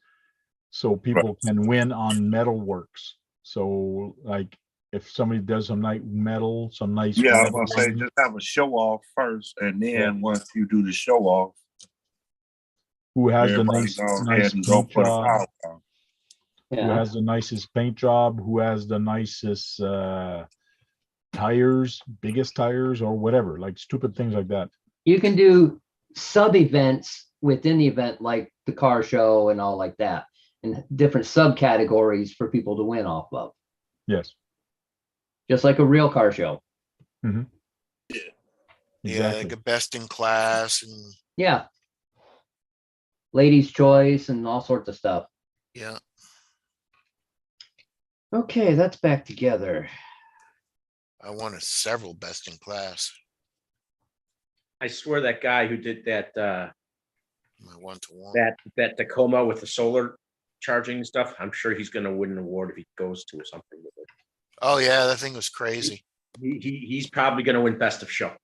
so people can win on metal works. So like if somebody does some nice metal, some nice Yeah, I was metal gonna say ones, just have a show off first, and then Yeah. once you do the show off, who has the everybody nice go ahead nice and go paint for the job, power down. who Yeah. has the nicest paint job, who has the nicest tires, biggest tires, or whatever, like stupid things like that. You can do sub events within the event, like the car show and all like that, and different subcategories for people to win off of, Yes. just like a real car show. Yeah, Exactly. like a best in class and Yeah. Ladies' choice and all sorts of stuff. yeah. Okay, that's back together. I won several best in class. I swear that guy who did that My 1-to-1. that Tacoma with the solar charging stuff, I'm sure he's going to win an award if he goes to something with it. Oh yeah, that thing was crazy. He's probably going to win best of show.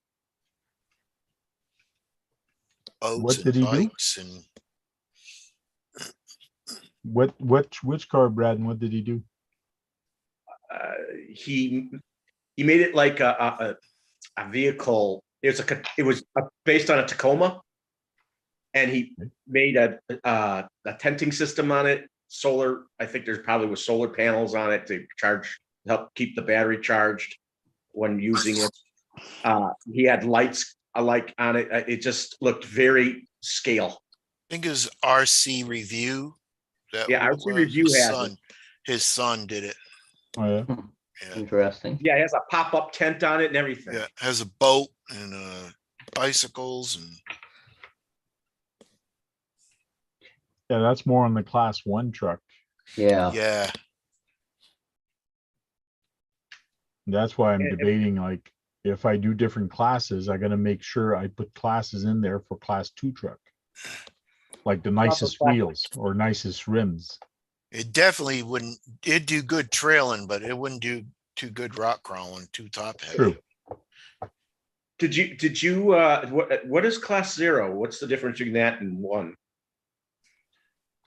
Boats What and did he do? bikes and Which car, Brad, and what did he do? He made it like a vehicle. It was based on a Tacoma, and he made a tenting system on it. Solar, I think there's probably was solar panels on it to help keep the battery charged when using it. He had lights like on it. It just looked very scale. I think it was RC Review. Yeah, RC Review has his son did it. Oh, yeah. Yeah. Interesting. Yeah, it has a pop-up tent on it and everything. Yeah, has a boat and bicycles and Yeah, that's more on the class 1 truck. Yeah. yeah. That's why I'm And- debating, like, if I do different classes, I gotta make sure I put classes in there for class 2 truck. Like the nicest wheels or nicest rims. It definitely wouldn't. It'd do good trailing, but it wouldn't do too good rock crawling, too top heavy. True. Did you what is class 0? What's the difference between that and 1?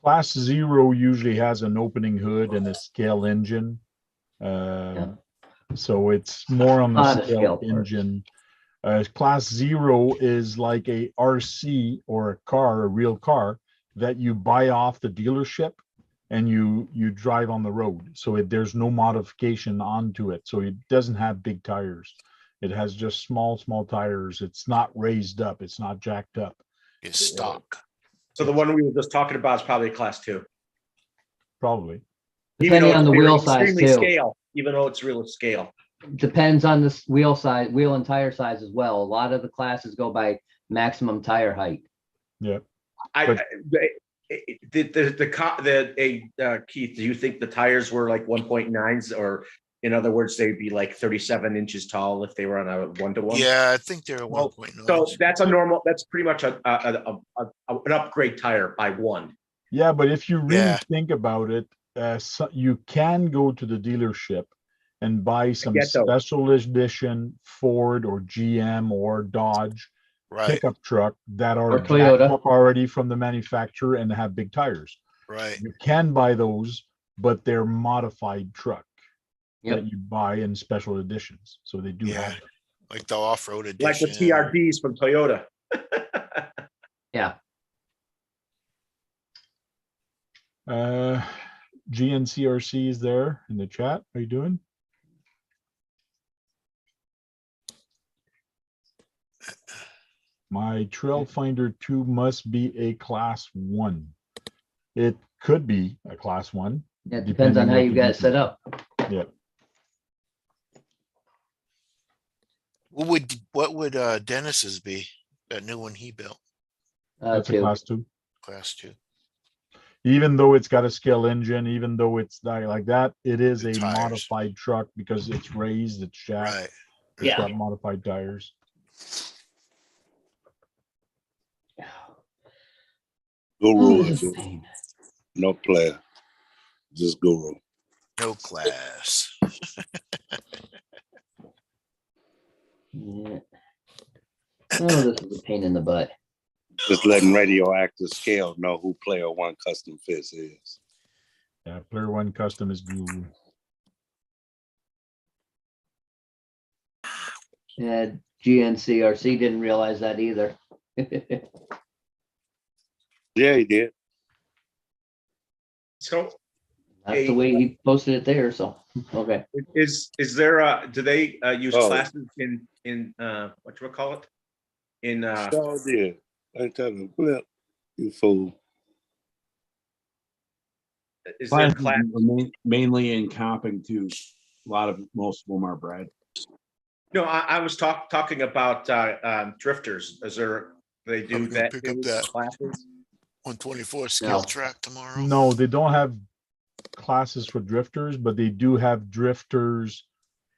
Class 0 usually has an opening hood and a scale engine. So it's more on the Lot of scale scale parts. engine. Class 0 is like a RC or a car, a real car that you buy off the dealership and you drive on the road. So there's no modification onto it. So it doesn't have big tires. It has just small tires. It's not raised up. It's not jacked up. It's stock. So the one we were just talking about is probably a class 2. Probably. Depending on the it's wheel size extremely too. Scale, even though it's real scale. Depends on the wheel size, wheel and tire size as well. A lot of the classes go by maximum tire height. Yeah. Keith, do you think the tires were like 1.9s, or in other words, they'd be like 37 inches tall if they were on a 1-to-1? Yeah, I think they're 1.9. So that's that's pretty much an upgrade tire by 1. Yeah, but if you really Yeah. think about it, you can go to the dealership and buy some get those. special edition Ford or GM or Dodge Right, pickup truck that are Or jacked Toyota. up already from the manufacturer and have big tires. right. You can buy those, but they're modified truck Yep. that you buy in special editions. So they do Yeah. have them. Like the off-road Like the edition. TRDs from Toyota. Yeah. GNCRC is there in the chat. How you doing? My Trail Finder 2 must be a class 1. It could be a class 1. It depends on depending how what you the got it set detail- up. Yeah. What would Dennis's be? That new one he built, That's a Two. class 2. class 2. Even though it's got a scale engine, even though it's like that, it is The a tires. modified truck because it's raised, it's jacked, Right. it's Yeah. got modified tires. Guru, This is a pain. no player, just Guru. No class. Yeah. Oh, this is a pain in the butt. Just letting radioactive scale know who player 1 custom fits is. Yeah, Player 1 Custom is Guru. Yeah, GNCRC didn't realize that either. Yeah, he did. So That's the way he posted it there, so, okay. is there do they use Oh. classes in what you call it? In So did. I tell him, flip, you fool. is there Classes class? are mainly in comping too. Most of them are Brad. No, I was talking about drifters. Is there they do Are we gonna that, pick up too, that? classes? 124 scale No. track tomorrow. No, they don't have classes for drifters, but they do have drifters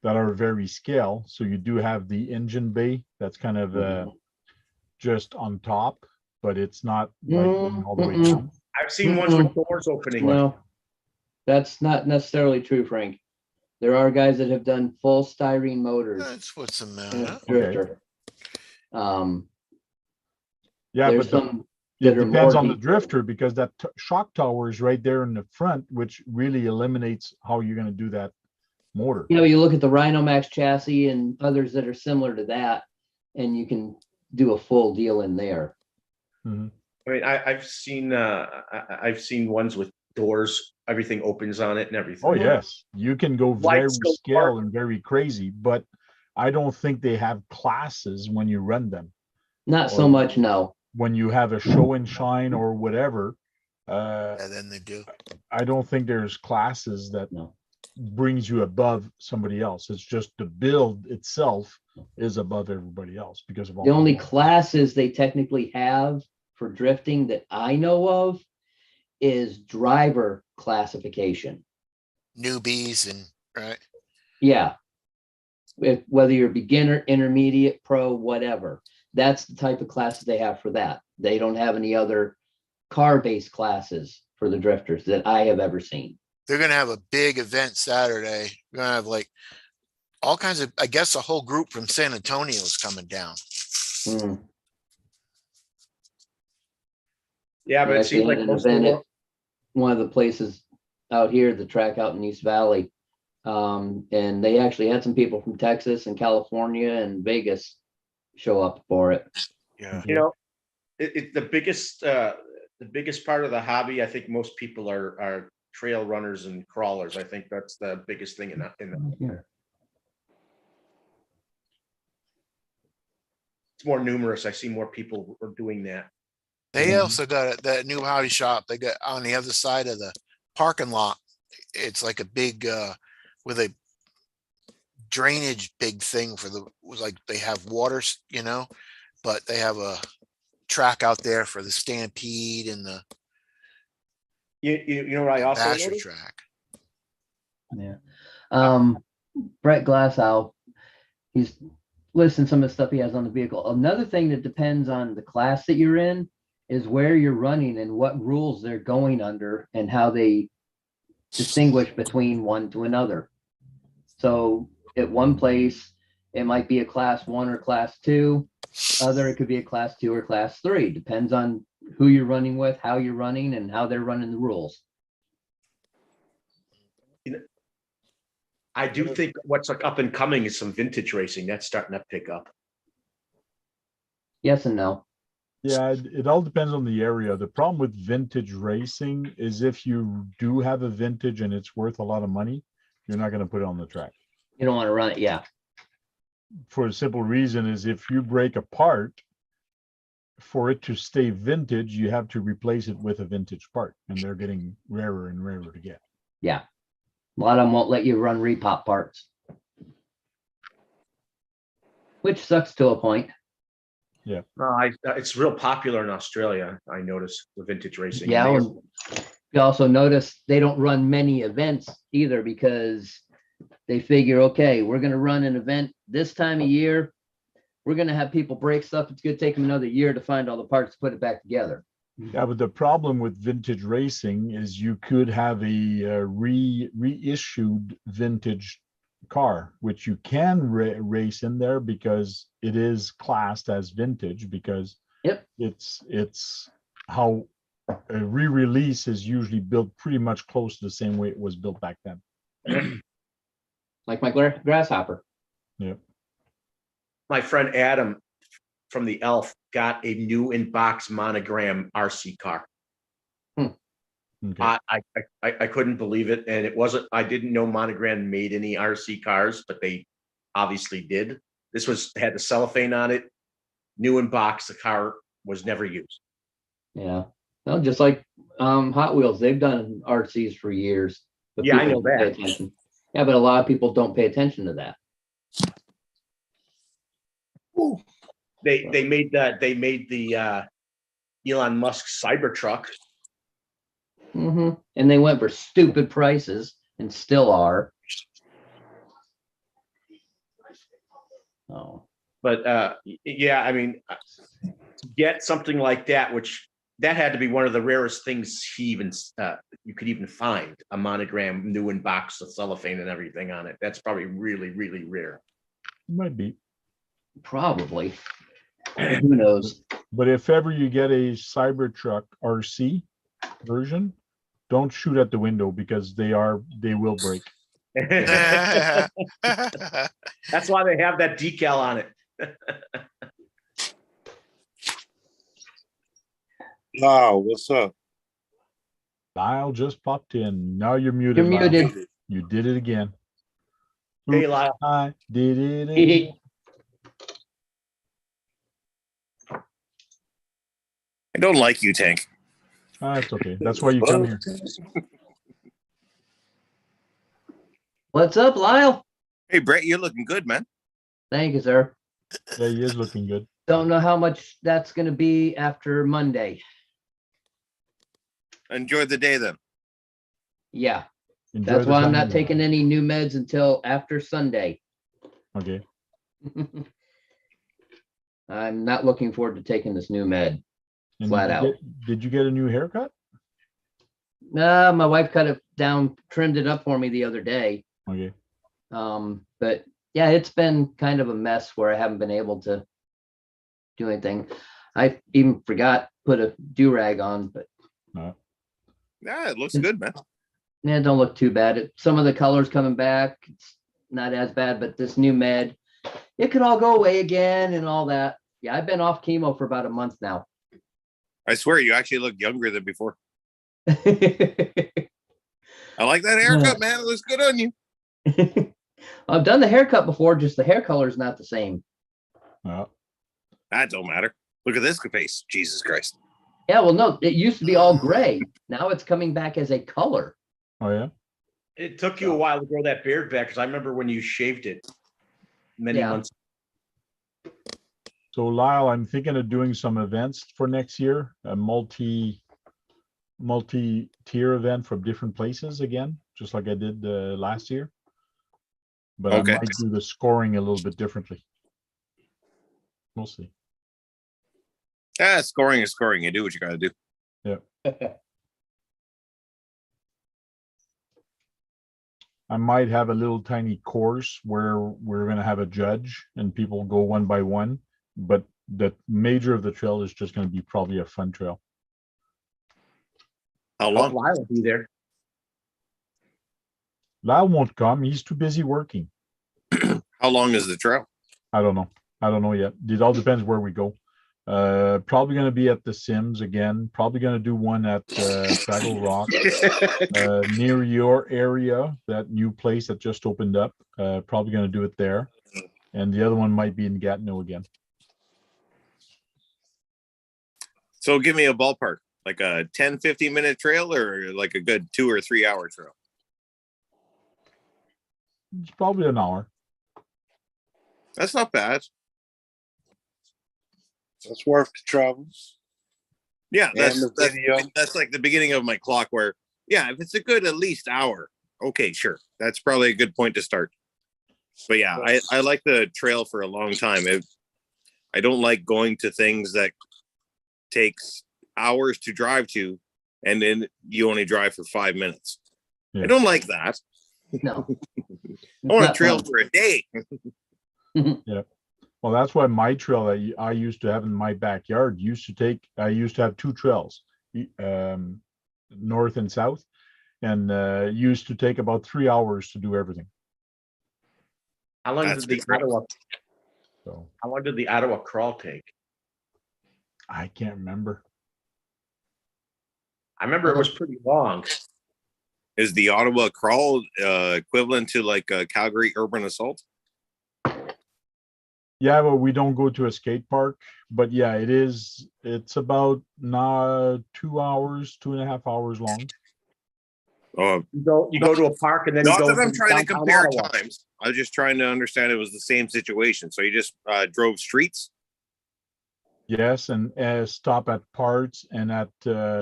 that are very scale. So you do have the engine bay that's kind of just on top, but it's not like going all the way down. I've seen ones with doors opening. No, that's not necessarily true, Frank. There are guys that have done full styrene motors That's what's the in matter. a drifter. Yeah, There's but some it that are depends more on the detailed. drifter because that shock tower is right there in the front, which really eliminates how you're going to do that motor. You know, you look at the Rhino Max chassis and others that are similar to that, and you can do a full deal in there. Mhm. I mean, I've seen ones with doors, everything opens on it and everything. Oh, yes, you can go very Lights go scale dark. and very crazy, but I don't think they have classes when you run them. Not so Or- much, no. When you have a show and shine or whatever, And then they do. I don't think there's classes that No. brings you above somebody else. It's just the build itself is above everybody else because of all The only the- classes they technically have for drifting that I know of is driver classification. Newbies and right. Yeah. Whether you're beginner, intermediate, pro, whatever. That's the type of classes they have for that. They don't have any other car-based classes for the drifters that I have ever seen. They're gonna have a big event Saturday. We're gonna have like all kinds of, I guess, a whole group from San Antonio is coming down. Mm. Yeah, but They it actually seems like had an most of the event at world, one of the places out here, the track out in East Valley. And they actually had some people from Texas and California and Vegas show up for it. Yeah. You know, the biggest part of the hobby, I think most people are trail runners and crawlers. I think that's the biggest thing Here. it's more numerous. I see more people are doing that. They Yeah. also got that new hobby shop. They got on the other side of the parking lot. It's like a big, with a drainage big thing for like they have waters, you know, but they have a track out there for the Stampede and the You know what I also Basher noticed? track. Yeah. Brett Glassow, he's listing some of the stuff he has on the vehicle. Another thing that depends on the class that you're in is where you're running and what rules they're going under and how they distinguish between one to another. So at one place, it might be a class 1 or class 2. Other, it could be a class 2 or class 3. Depends on who you're running with, how you're running, and how they're running the rules. I do think what's like up and coming is some vintage racing. That's starting to pick up. Yes and no. Yeah, it all depends on the area. The problem with vintage racing is if you do have a vintage and it's worth a lot of money, you're not going to put it on the track. You don't want to run it. Yeah. For a simple reason is if you break a part, for it to stay vintage, you have to replace it with a vintage part, and they're getting rarer and rarer to get. Yeah. A lot of them won't let you run repop parts, which sucks to a point. No, it's real popular in Australia. I noticed the vintage racing. Yeah. And you also notice they don't run many events either because they figure, okay, we're going to run an event this time of year. We're going to have people break stuff. It's going to take them another year to find all the parts to put it back together. Yeah, but the problem with vintage racing is you could have a reissued vintage car, which you can race in there because it is classed as vintage because Yep. it's how a re-release is usually built pretty much close to the same way it was built back then. Like my grasshopper. Yeah. My friend Adam from the Elf got a new in-box monogram RC car. Okay. I couldn't believe it, and it wasn't. I didn't know Monogram made any RC cars, but they obviously did. This had the cellophane on it, new in box. The car was never used. Yeah. Well, just like Hot Wheels, they've done RCs for years. But Yeah, I people know don't pay that. attention. Yeah, but a lot of people don't pay attention to that. They made the Elon Musk Cybertruck. And they went for stupid prices and still are. Oh, But yeah, I mean, to get something like that, which that had to be one of the rarest things you could even find, a monogram new in box with cellophane and everything on it. That's probably really, really rare. Might be. probably. Who knows? But if ever you get a Cybertruck RC version, don't shoot at the window because they will break. That's why they have that decal on it. Wow, what's up? Lyle just popped in. Now you're muted. You're Lyle. muted. You did it again. Hey, Oops, Lyle. I did it again. I don't like you, Tank. That's okay. That's why you come here. What's up, Lyle? Hey, Brett, you're looking good, man. Thank you, sir. Yeah, he is looking good. Don't know how much that's going to be after Monday. Enjoy the day then. Yeah, Enjoy that's the why I'm time not now. taking any new meds until after Sunday. Okay. I'm not looking forward to taking this new med. And Flat did out. did you get a new haircut? My wife cut it down, trimmed it up for me the other day. Okay. But yeah, it's been kind of a mess where I haven't been able to do anything. I even forgot put a do-rag on, but No. Yeah, it looks good, man. Yeah, it don't look too bad. Some of the colors coming back, it's not as bad, but this new med, it could all go away again and all that. Yeah, I've been off chemo for about a month now. I swear you actually look younger than before. I've I like that haircut, man. It looks good on you. done the haircut before, just the hair color is not the same. Well, That don't matter. Look at this face. Jesus Christ. Yeah, well, no, it used to be all gray. Now it's coming back as a color. oh yeah. It took you a while to grow that beard back, because I remember when you shaved it many Yeah. months. So Lyle, I'm thinking of doing some events for next year, a multi-tier event from different places again, just like I did last year. But Okay. I might do the scoring a little bit differently. We'll see. Scoring is scoring. You do what you got to do. I might have a little tiny course where we're going to have a judge and people go one by one, but the major of the trail is just going to be probably a fun trail. How Lyle long? will be there. Lyle won't come. He's too busy working. How long is the trail? I don't know. I don't know yet. It all depends where we go. Probably going to be at the Sims again. Probably going to do one at Fraggle Rock near your area, that new place that just opened up. Probably going to do it there. And the other one might be in Gatineau again. So give me a ballpark, like a 10, 15-minute trail or like a good 2 or 3 hour trail? It's probably an hour. That's not bad. That's worth the trouble. Yeah, And the video. that's like the beginning of my clock where, yeah, if it's a good at least hour, okay, sure. That's probably a good point to start. But yeah, I like the trail for a long time. I don't like going to things that takes hours to drive to, and then you only drive for 5 minutes. Yeah. I don't like that. No. I want a Not trail fun. for a day. Well, that's why my trail that I used to have in my backyard I used to have two trails, north and south, and used to take about 3 hours to do everything. How long That's did the good trail. Ottawa? So How long did the Ottawa crawl take? I can't remember. I remember it was pretty long. Is the Ottawa crawl equivalent to like a Calgary urban assault? Yeah, well, we don't go to a skate park, but yeah, it is. It's about 2 hours, 2.5 hours long. Oh, You go to a park and then you not go that I'm to trying to downtown compare Ottawa. times. I was just trying to understand it was the same situation. So you just drove streets? Yes, and stop at parts and at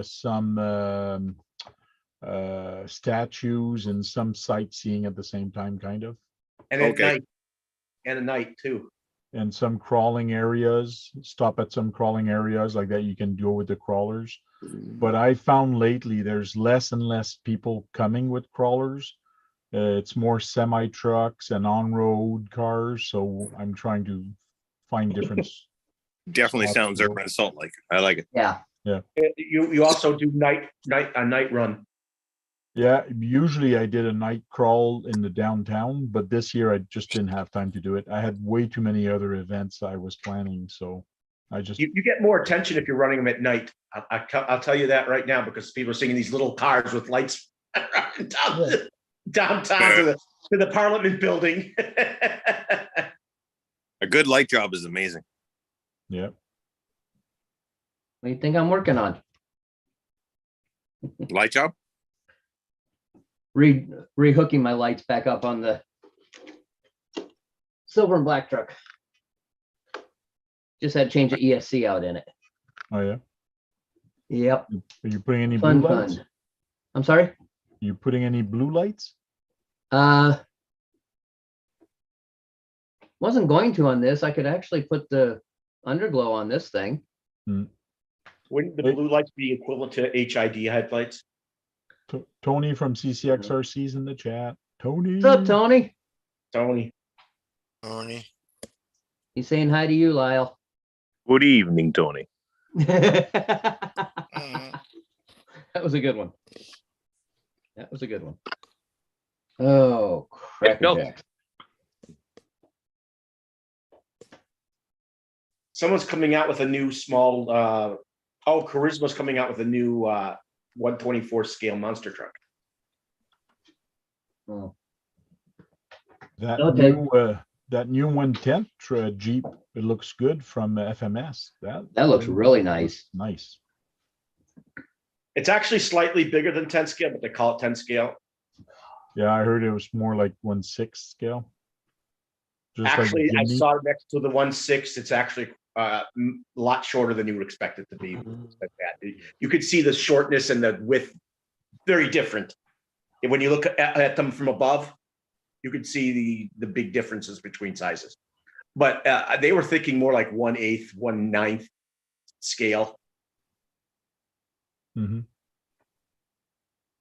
some statues and some sightseeing at the same time, kind of, And at Okay. night. And at night too. and some crawling areas. Stop at some crawling areas like that you can go with the crawlers. But I found lately there's less and less people coming with crawlers. It's more semi trucks and on-road cars. So I'm trying to find different. Definitely spots sounds to go. urban assault like. I like it. Yeah. You also do a night run. Yeah, usually I did a night crawl in the downtown, but this year I just didn't have time to do it. I had way too many other events I was planning, so I just You get more attention if you're running them at night. I'll tell you that right now, because people are seeing these little cars with lights downtown to the Parliament building. A good light job is amazing. yeah. What do you think I'm working on? Light job? Rehooking my lights back up on the silver and black truck. Just had to change the ESC out in it. Oh yeah. Yep. Are you putting any Fun, blue lights? fun. I'm sorry? You putting any blue lights? Wasn't going to on this. I could actually put the underglow on this thing. Wouldn't the blue lights be equivalent to HID headlights? Tony from CCXRC's in the chat. Tony. What's up, Tony? Tony. Tony. He's saying hi to you, Lyle. Good evening, Tony. Mm. That was a good one. That was a good one. Oh, crackerjack. Someone's coming out with a new small, Charisma's coming out with a new 124 scale monster truck. Oh, That Okay. new 110 Jeep, it looks good from FMS. that looks really nice. Nice. It's actually slightly bigger than 10 scale, but they call it 10 scale. Yeah, I heard it was more like 1/6 scale. Just like Actually, I Jimny. saw it next to the 1.6. It's actually a lot shorter than you would expect it to be. Like that. You could see the shortness and the width, very different. And when you look at them from above, you could see the big differences between sizes. But they were thinking more like 1/8, 1/9 scale. Mhm.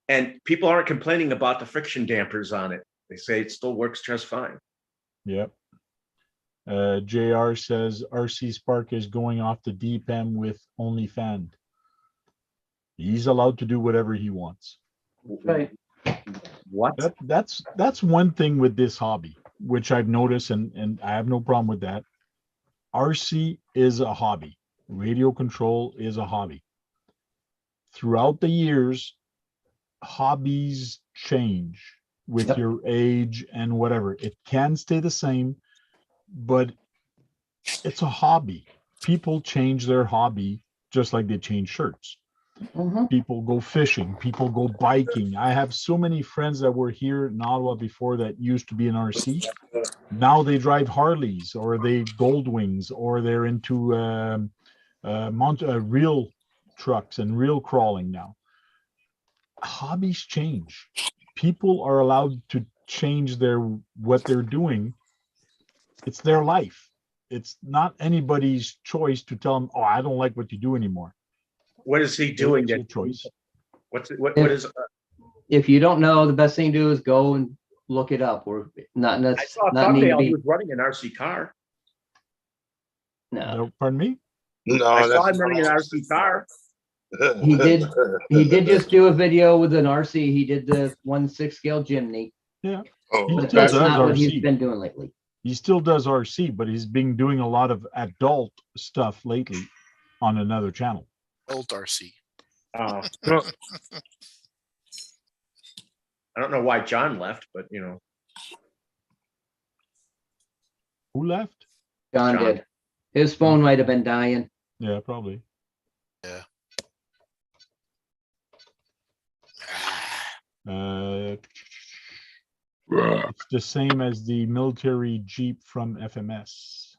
And people aren't complaining about the friction dampers on it. They say it still works just fine. Yep. JR says RC Spark is going off the deep end with only fan. He's allowed to do whatever he wants. Right. What? That's one thing with this hobby, which I've noticed, and I have no problem with that. RC is a hobby. Radio control is a hobby. Throughout the years, hobbies change with Yep. your age and whatever. It can stay the same, but it's a hobby. People change their hobby just like they change shirts. Mhm. People go fishing, people go biking. I have so many friends that were here in Ottawa before that used to be in RC. Now they drive Harleys or they Goldwings or they're into real trucks and real crawling now. Hobbies change. People are allowed to change what they're doing. It's their life. It's not anybody's choice to tell them, "Oh, I don't like what you do anymore." What is he doing? It's your That choice. what is? If you don't know, the best thing to do is go and look it up. Or not. I saw a Not need to thumbnail. He be. was running an RC car. No, No, pardon me. No, I saw that's him running an RC car. he did. He did just do a video with an RC. He did the 1/6 scale Jimny, Yeah, Oh, he but still that's does not what he's RC. been doing lately. He still does RC, but he's been doing a lot of adult stuff lately on another channel. Old RC. I don't know why John left, but you know, Who left? John John. did. His phone might have been dying. Yeah, probably. It's the same as the military Jeep from FMS.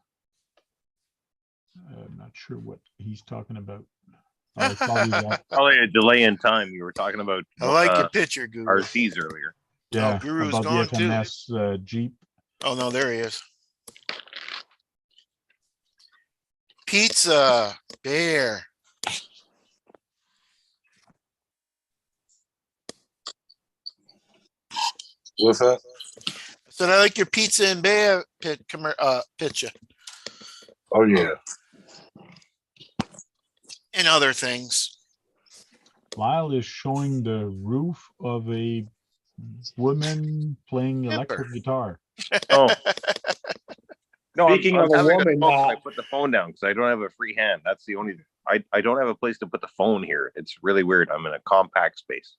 I'm not sure what he's talking about. It's probably that. Probably a delay in time. You were talking about I like your picture, Guru. RCs earlier. Yeah, Guru's about the gone too. FMS Jeep. Oh no, there he is. Pizza Bear. What's that? I said I like your pizza and bear picture Oh yeah. and other things. Lyle is showing the roof of a woman playing electric guitar. Oh, no. Speaking I'm of a having woman, phone, I put the phone down because I don't have a free hand. That's the only. I don't have a place to put the phone here. It's really weird. I'm in a compact space.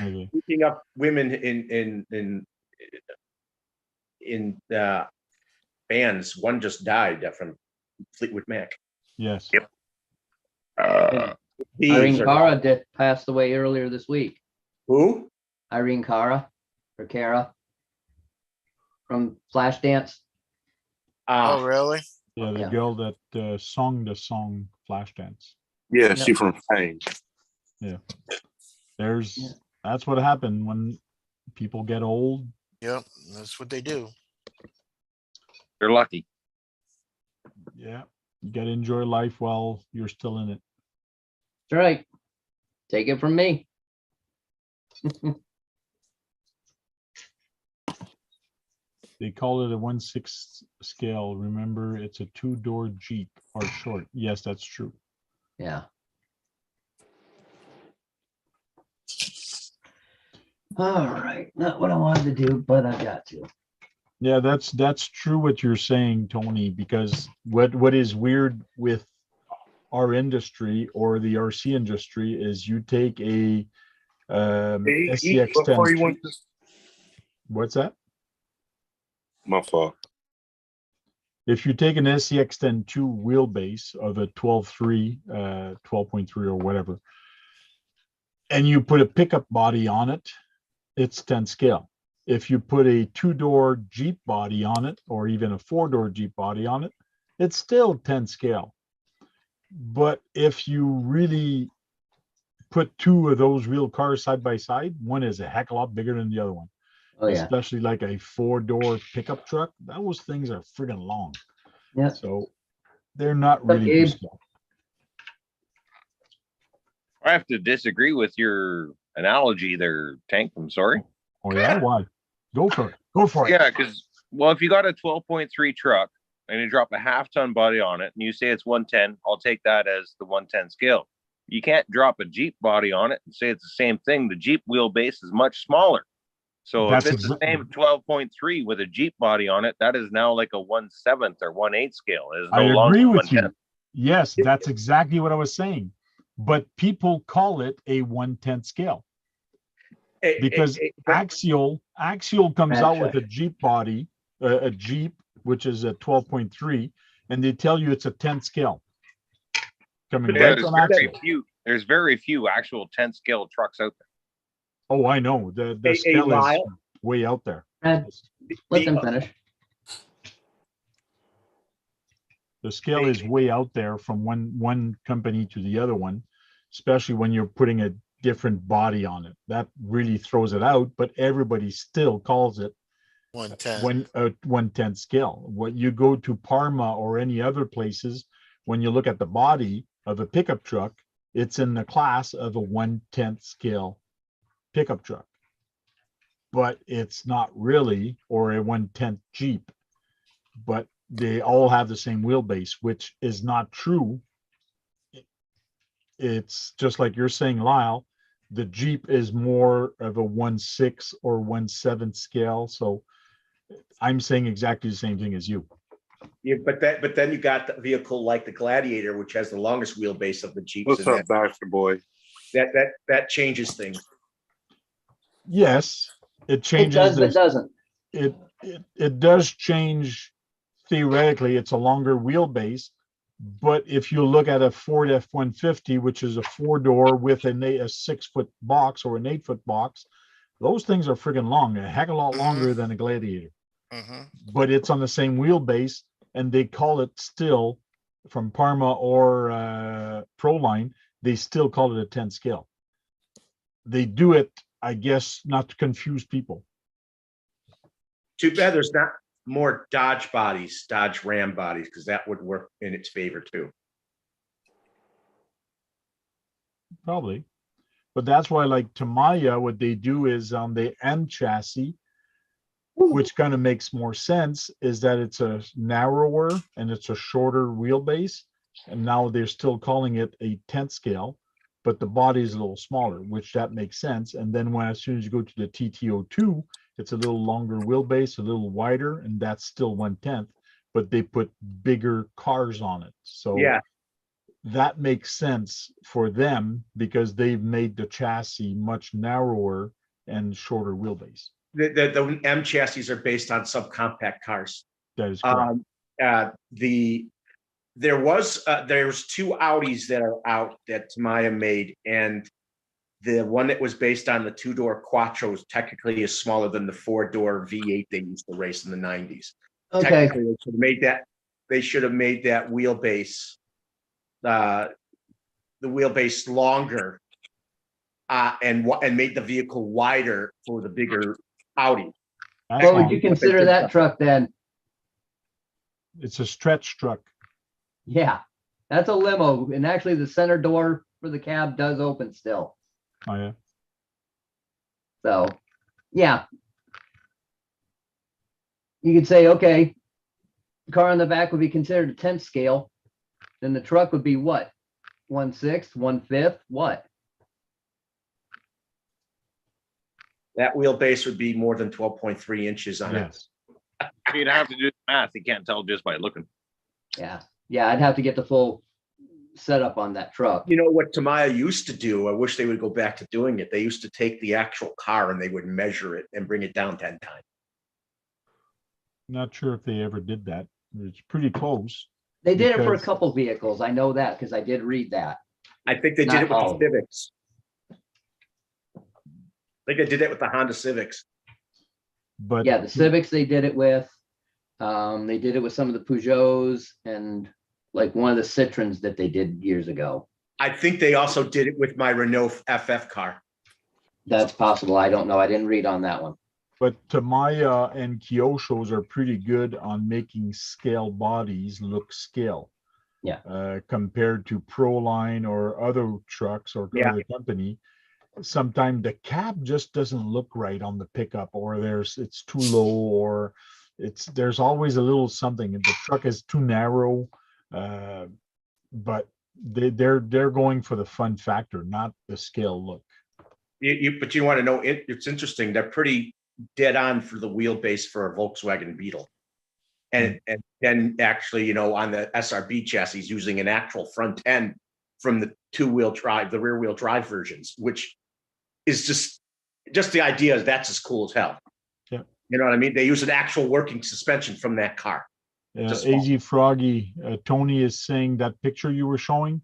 Okay. speaking of women in bands, one just died from Fleetwood Mac. Yes. Yep. Irene Cara passed away earlier this week. Who? Irene Cara or Cara from Flashdance. Oh really? Yeah, the Yeah. girl that sung the song Flashdance. Yeah, Yeah. she from Fame. That's what happened when people get old. Yep, that's what they do. They're lucky. Yeah, you got to enjoy life while you're still in it. That's right. Take it from me. They call it a 1/6 scale. Remember, it's a 2-door Jeep or short. Yes, that's true. Yeah. All right, not what I wanted to do, but I got to. Yeah, that's true what you're saying, Tony, because what is weird with our industry or the RC industry is you take a Before you SCX10. went to What's that? my fault. If you take an SCX10 2 wheelbase of a 12.3, 12.3 or whatever, and you put a pickup body on it, it's 10 scale. If you put a 2-door Jeep body on it, or even a 4-door Jeep body on it, it's still 10 scale. But if you really put two of those real cars side by side, one is a heck of a lot bigger than the other one. Oh yeah, Especially like a 4-door pickup truck. Those things are friggin' long. yeah. So they're not What's up, really Gabe? to scale. I have to disagree with your analogy there, Tank. I'm sorry. Oh yeah, why? Go for it. Go for it. Yeah, because well, if you got a 12.3 truck and you drop a half-ton body on it, and you say it's 110, I'll take that as the 110 scale. You can't drop a Jeep body on it and say it's the same thing. The Jeep wheelbase is much smaller. So That's if it's the same 12.3 with a Jeep body on it, that is now like a 1/7 or 1/8 scale. It is I no longer agree with 110. you. Yes, that's exactly what I was saying. But people call it a 1/10 scale because Axial comes out with a Jeep body, a Jeep, which is a 12.3, and they tell you it's a 10 scale. Coming Yeah, right from Axial. there's very few actual 10 scale trucks out there. Oh, I know. The scale is way out there. And let them finish. The scale is way out there from one company to the other one, especially when you're putting a different body on it. That really throws it out, but everybody still calls it 110. 1/10 scale. When you go to Parma or any other places, when you look at the body of a pickup truck, it's in the class of a 1/10 scale pickup truck, but it's not really, or a 1/10 Jeep, but they all have the same wheelbase, which is not true. It's just like you're saying, Lyle, the Jeep is more of a 1/6 or 1/7 scale. So I'm saying exactly the same thing as you. Yeah, but then you got the vehicle like the Gladiator, which has the longest wheelbase of the Jeeps. What's up, Baxter boy? That changes things. Yes, it It changes. does, but doesn't. It does change. Theoretically, it's a longer wheelbase, but if you look at a Ford F-150, which is a 4-door with a 6-foot box or an 8-foot box, those things are friggin' long, a heck of a lot longer than a Gladiator. But it's on the same wheelbase, and they call it still, from Parma or Proline, they still call it a 10 scale. They do it, I guess, not to confuse people. Too bad there's not more Dodge bodies, Dodge Ram bodies, because that would work in its favor too. Probably. But that's why, like Tamiya, what they do is on the M chassis, which kind of makes more sense, is that it's a narrower and it's a shorter wheelbase. And now they're still calling it a 10th scale, but the body is a little smaller, which that makes sense. And then as soon as you go to the TT02, it's a little longer wheelbase, a little wider, and that's still 1/10, but they put bigger cars on it. So yeah, that makes sense for them because they've made the chassis much narrower and shorter wheelbase. the M chassis are based on subcompact cars. That is correct. There's two Audis that are out that Tamiya made, and the one that was based on the 2-door Quattro technically is smaller than the 4-door V8 they used to race in the 90s. Okay. Technically, they should have made that wheelbase, the wheelbase longer, and made the vehicle wider for the bigger Audi. What would you consider that truck then? It's a stretch truck. Yeah, that's a limo. And actually the center door for the cab does open still. Oh, yeah. So, yeah. You could say, okay, the car in the back would be considered a 10th scale. Then the truck would be what? 1/6, 1/5, what? That wheelbase would be more than 12.3 inches on it. Yes. You'd have to do the math. You can't tell just by looking. Yeah. Yeah, I'd have to get the full setup on that truck. You know what Tamiya used to do? I wish they would go back to doing it. They used to take the actual car and they would measure it and bring it down 10 times. Not sure if they ever did that. It's pretty close. They did it for a Because- couple vehicles. I know that because I did read that. I think they did Not it with all. the Civics. I think they did it with the Honda Civics. But Yeah, the Civics they did it with. They did it with some of the Peugeots and like one of the Citroens that they did years ago. I think they also did it with my Renault FF car. That's possible. I don't know. I didn't read on that one. But Tamiya and Kyoshos are pretty good on making scale bodies look scale. Yeah. Compared to Proline or other trucks or Yeah. other company, sometimes the cab just doesn't look right on the pickup, or it's too low, or there's always a little something. The truck is too narrow, but they're going for the fun factor, not the scale look. But you want to know, it's interesting. They're pretty dead on for the wheelbase for a Volkswagen Beetle. And then actually, on the SRB chassis using an actual front end from the two-wheel drive, the rear-wheel drive versions, which is just the idea is that's as cool as hell. Yeah. You know what I mean? They use an actual working suspension from that car. Just AZ Froggy, Tony is saying that picture you were showing,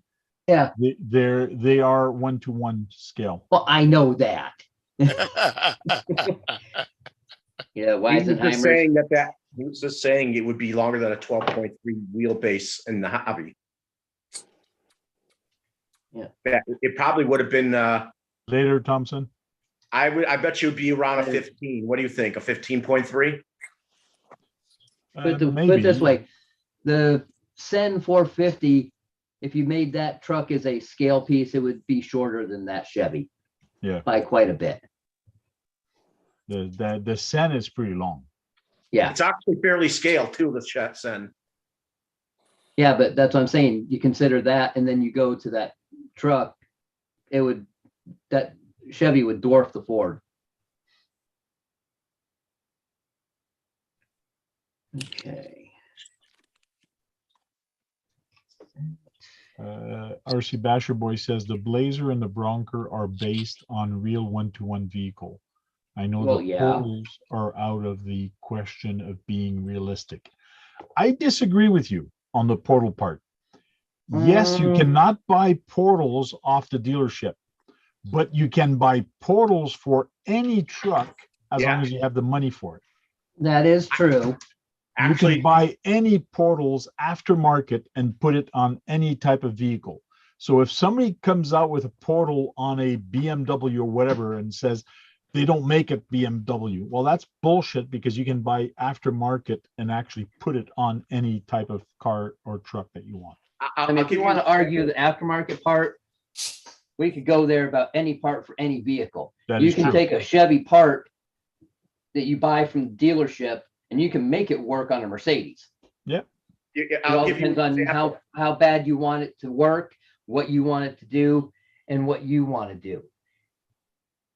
Yeah. they are 1-to-1 scale. Well, I know that. Yeah, Weisenheimer. He was just saying it would be longer than a 12.3 wheelbase in the hobby. Yeah. It probably would have been, Later, Thompson. I bet you it'd be around a 15. What do you think? A 15.3? Put it Maybe. this way, the Sen 450, if you made that truck as a scale piece, it would be shorter than that Chevy. Yeah. By quite a bit. The Sen is pretty long. Yeah. It's actually fairly scaled too, the Sen. Yeah, but that's what I'm saying. You consider that, and then you go to that truck, that Chevy would dwarf the Ford. Okay. RC Basher Boy says the Blazer and the Bronco are based on real 1-to-1 vehicle. I know Well, the yeah. Portals are out of the question of being realistic. I disagree with you on the Portal part. Yes, you cannot buy Portals off the dealership, but you can buy Portals for any truck as long as you have the money for it. That is true. You can buy any Portals aftermarket and put it on any type of vehicle. So if somebody comes out with a Portal on a BMW or whatever and says they don't make it BMW, well, that's bullshit, because you can buy aftermarket and actually put it on any type of car or truck that you want. I mean, if you want to argue the aftermarket part, we could go there about any part for any vehicle. That You is can true. take a Chevy part that you buy from the dealership and you can make it work on a Mercedes. It all depends on how bad you want it to work, what you want it to do, and what you want to do.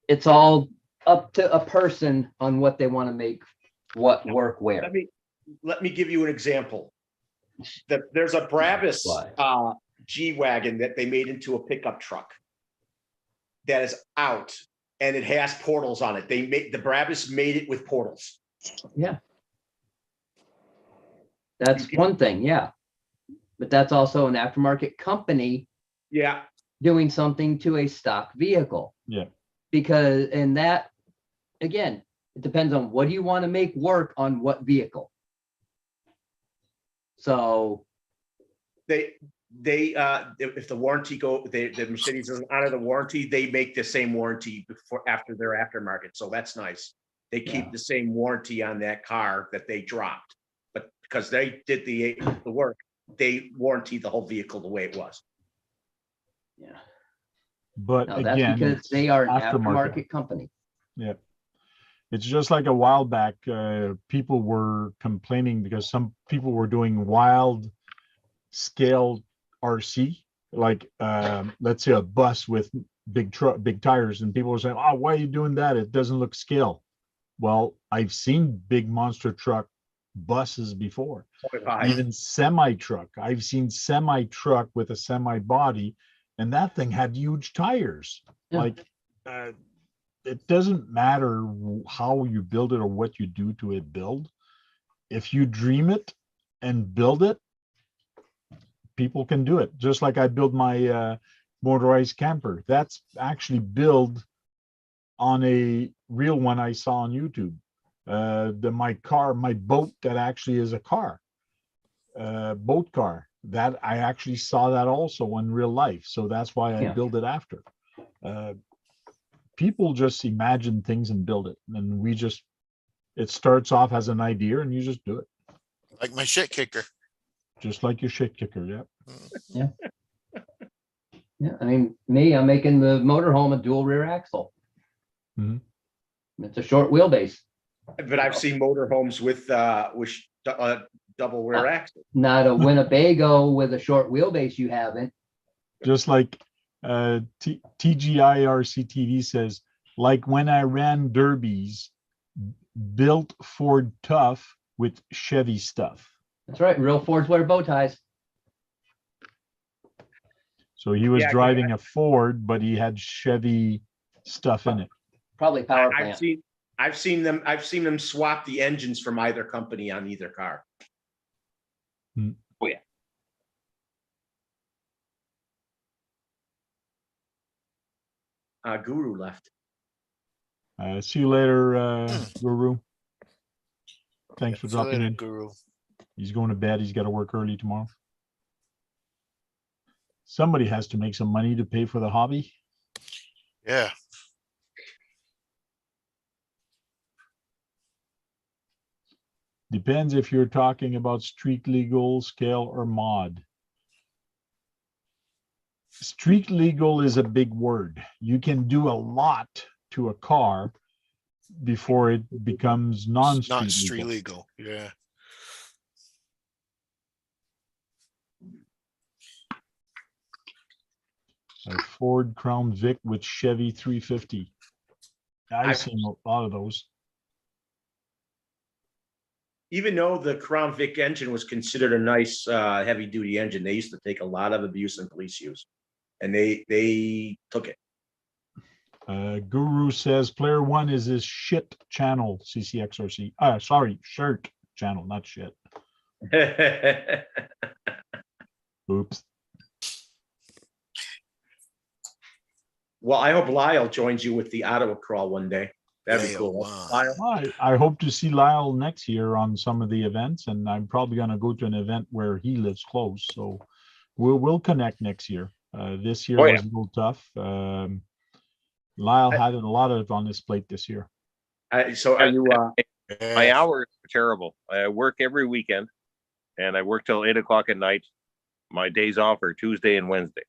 It's all up to a person on what they want to make what work where. Let me give you an example. There's a Brabus G-Wagon that they made into a pickup truck that is out, and it has portals on it. The Brabus made it with portals. Yeah. That's one thing, yeah. But that's also an aftermarket company doing something to a stock vehicle. Yeah. Because, and that, again, it depends on what do you want to make work on what vehicle. So if the warranty the Mercedes doesn't honor the warranty, they make the same warranty after their aftermarket. So that's nice. They keep the same warranty on that car that they dropped, but because they did the work, they warranty the whole vehicle the way it was. Yeah. But no, again, that's because they are an aftermarket. aftermarket company. Yeah. It's just like a while back, people were complaining because some people were doing wild scale RC, like let's say a bus with big truck, big tires, and people are saying, "Oh, why are you doing that? It doesn't look scale." Well, I've seen big monster truck buses before, even semi truck. I've seen semi truck with a semi body, and that thing had huge tires. Yeah. Like, it doesn't matter how you build it or what you do to it build. If you dream it and build it, people can do it. Just like I build my motorized camper. That's actually built on a real one I saw on YouTube. My boat that actually is a car, boat car, that I actually saw that also in real life. So that's why I Yeah. build it after. People just imagine things and build it. And it starts off as an idea and you just do it. Like my shit kicker. Just like your shit kicker, yeah. Yeah, I mean, I'm making the motorhome a dual rear axle. Mhm. It's a short wheelbase, But I've seen motorhomes with double rear axle. not a Winnebago with a short wheelbase. You haven't. Just like TGIRCTV says, like when I ran derbies, built Ford tough with Chevy stuff. That's right. Real Fords wear bow ties. So he was Yeah, driving a Ford, but he had Chevy stuff in it. Probably power I've plant. seen them swap the engines from either company on either car. Oh, yeah. Guru left. See you later, Guru. Thanks for See you dropping later, in. Guru. He's going to bed. He's got to work early tomorrow. Somebody has to make some money to pay for the hobby. Yeah. Depends if you're talking about street legal, scale, or mod. Street legal is a big word. You can do a lot to a car before it becomes Not non-street street legal. legal. Yeah. A Ford Crown Vic with Chevy 350. I've I've- seen a lot of those. Even though the Crown Vic engine was considered a nice heavy duty engine, they used to take a lot of abuse and police use, and they took it. Guru says player one is his shit channel, CCXRC. Sorry, shirt channel, not shit. Oops. Well, I hope Lyle joins you with the Ottawa crawl one day. That'd be Yeah, cool. wow. Lyle? I hope to see Lyle next year on some of the events, and I'm probably going to go to an event where he lives close. So we'll connect next year. This year Oh, yeah. was a little tough. Lyle had a lot of on his plate this year. So are you? My hours are terrible. I work every weekend and I work till 8 o'clock at night. My days off are Tuesday and Wednesday.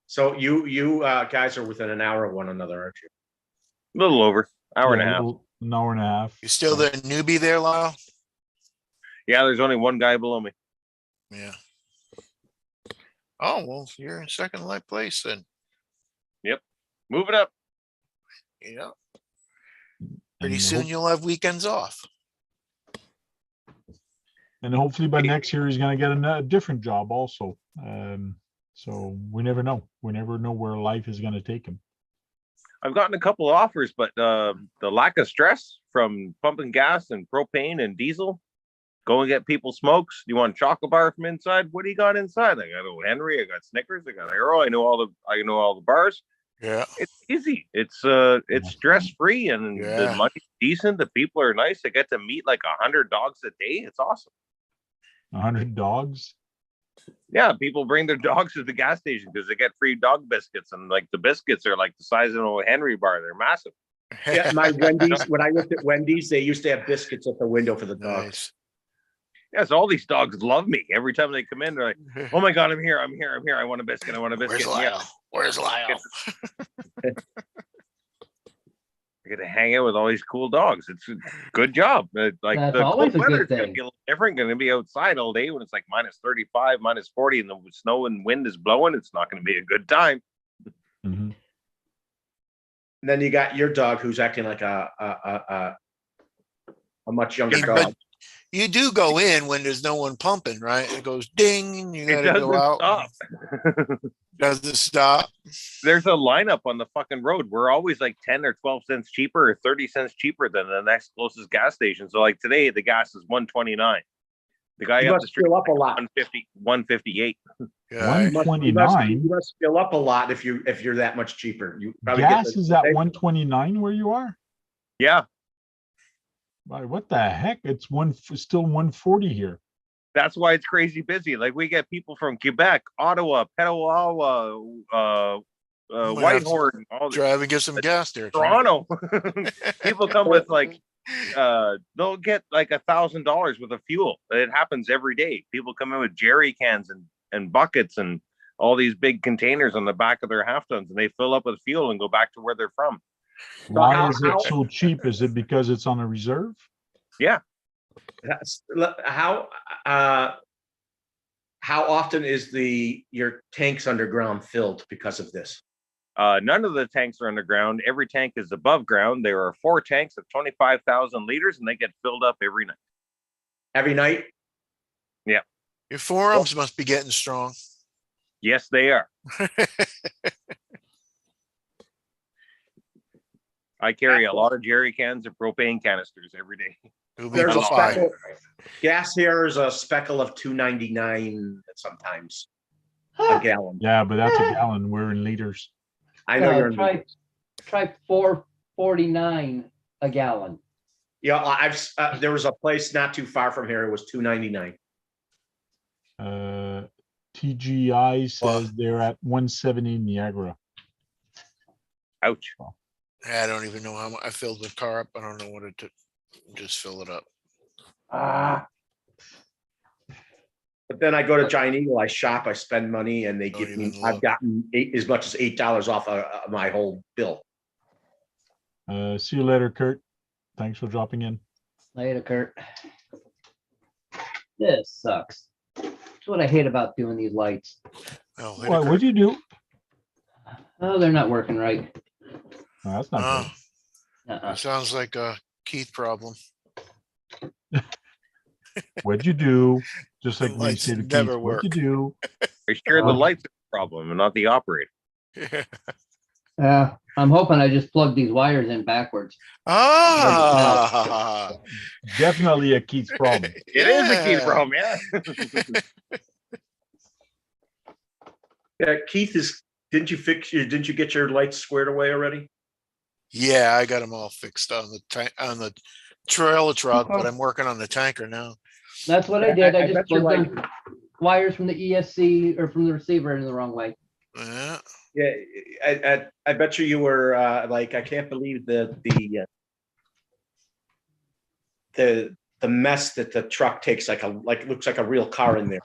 So you guys are within an hour of one another, aren't you? A little over, hour and a Yeah, half. An hour and a half. You still the newbie there, Lyle? Yeah, there's only one guy below me. Yeah. Oh, well, you're in second light place then. Moving up. Yeah. Pretty And soon you'll have weekends off. And hopefully by next year, he's going to get a different job also. So we never know. We never know where life is going to take him. I've gotten a couple of offers, but the lack of stress from pumping gas and propane and diesel, go and get people smokes. You want a chocolate bar from inside? What do you got inside? I got old Henry, I got Snickers, I got Arrow. I know all the bars. Yeah. It's easy. It's stress free and the Yeah. money's decent. The people are nice. I get to meet like 100 dogs a day. It's awesome. 100 dogs. Yeah, people bring their dogs to the gas station because they get free dog biscuits, and like the biscuits are like the size of an old Henry bar. They're massive. Yeah, my Wendy's. When I looked at Wendy's, they used to have biscuits at the window for the dogs. Nice. Yeah, so all these dogs love me. Every time they come in, they're like, "Oh my god, I'm here! I'm here! I'm here! I want a biscuit! I want a biscuit!" Where's Yeah, Lyle? Where's Lyle? I get to hang out with all these cool dogs. It's a good job. Like That's the always cold a good weather's gonna thing. be a little different. Going to be outside all day when it's like minus 35, minus 40, and the snow and wind is blowing. It's not going to be a good time. Mhm. And then you got your dog who's acting like a much younger But dog. you do go in when there's no one pumping, right? It goes ding, and you It gotta go doesn't out. stop. Doesn't stop. There's a lineup on the fucking road. We're always like 10 or 12 cents cheaper or 30 cents cheaper than the next closest gas station. So like today, the gas is 129. The guy You up must the street, fill up a lot. 150, 158. Yeah. You must 129. fill up a lot if you're that much cheaper. You probably Gas get is at 129 where you are? Yeah, Why, what the heck? It's still 140 here. that's why it's crazy busy. Like we get people from Quebec, Ottawa, Petawawa, Whitehorn, all the Drive and get some gas there. Toronto. People come with like they'll get like $1,000 worth of fuel. It happens every day. People come in with jerry cans and buckets and all these big containers on the back of their half tons, and they fill up with fuel and go back to where they're from. Why is it so cheap? Is it because it's on a reserve? Yeah. how often is your tanks underground filled because of this? None of the tanks are underground. Every tank is above ground. There are 4 tanks of 25,000 liters, and they get filled up every night. Every night? Your forearms must be getting strong. Yes, they are. I carry a lot of jerry cans of propane canisters every day. It'll be There's a fine. speckle. Gas here is a speckle of $2.99 sometimes a gallon. Yeah, but that's a gallon. We're in liters. I know you're in. Try $4.49 a gallon. Yeah, there was a place not too far from here. It was $2.99. TGI says they're at 170 in Niagara. Ouch. I don't even know how much I filled the car up. I don't know what it took. Just fill it up. But then I go to Giant Eagle, I shop, I spend money, and they Don't give me, even I've look. gotten as much as $8 off of my whole bill. See you later, Kurt. Thanks for dropping in. Later, Kurt. This sucks. That's what I hate about doing these lights. Oh, What would you do? Oh, they're not working right. Oh, that's not Oh, Uh-uh. sounds like a Keith problem. good. What'd you do? Just like we Lights say to Keith, never what'd you work. do? I'm sure the Oh. lights are the problem and not the operator. I'm hoping I just plugged these wires in backwards. Ah, Definitely a Keith's problem. It is a key Yeah. problem, yeah. Yeah, Keith didn't you get your lights squared away already? yeah, I got them all fixed on the tank, on the trailer truck, but I'm working on the tanker now. That's what I did. I I just bet you plugged the wires from the ESC or from the receiver in the wrong way. Yeah. Yeah, I bet you were like, I can't believe the mess that the truck takes, like looks like a real car in there.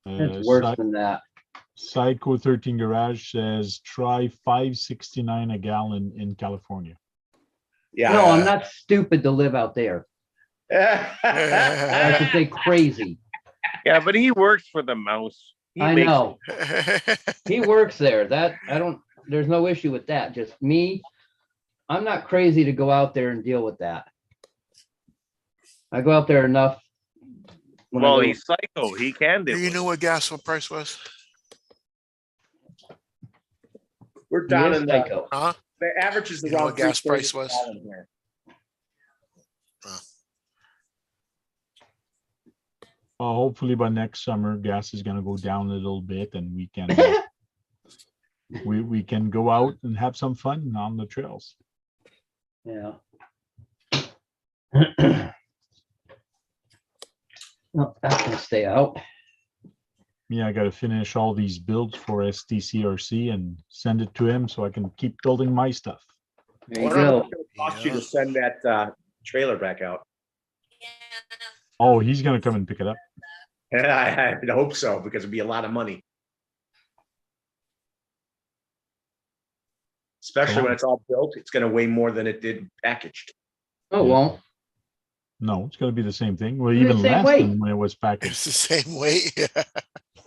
It's worse than that. Psycho 13 Garage says try $5.69 a gallon in California. Yeah. No, I'm not stupid to live out there. I should say crazy. Yeah, but he works for the mouse. He I makes- know. He works there. There's no issue with that. Just me. I'm not crazy to go out there and deal with that. I go out there enough. when I Well, go- he's psycho. He can do Do you it. know what gas price was? We're he down is in the psycho. Huh? average is You know around what gas 3.40 price was? a gallon here. Hopefully by next summer, gas is gonna go down a little bit and we can we can go out and have some fun on the trails. Yeah. No, that's gonna stay out. Yeah, I gotta finish all these builds for STCRC and send it to him so I can keep building my stuff. There you What else go. is it gonna cost you Yeah. to send that trailer back out? Oh, he's gonna come and pick it up. I hope so, because it'd be a lot of money. Especially when it's all built, it's gonna weigh more than it did packaged. Oh, it won't. No, it's gonna be the same thing. Well, It'll be even the same less weight. than when it was packaged. It's the same weight. Yeah.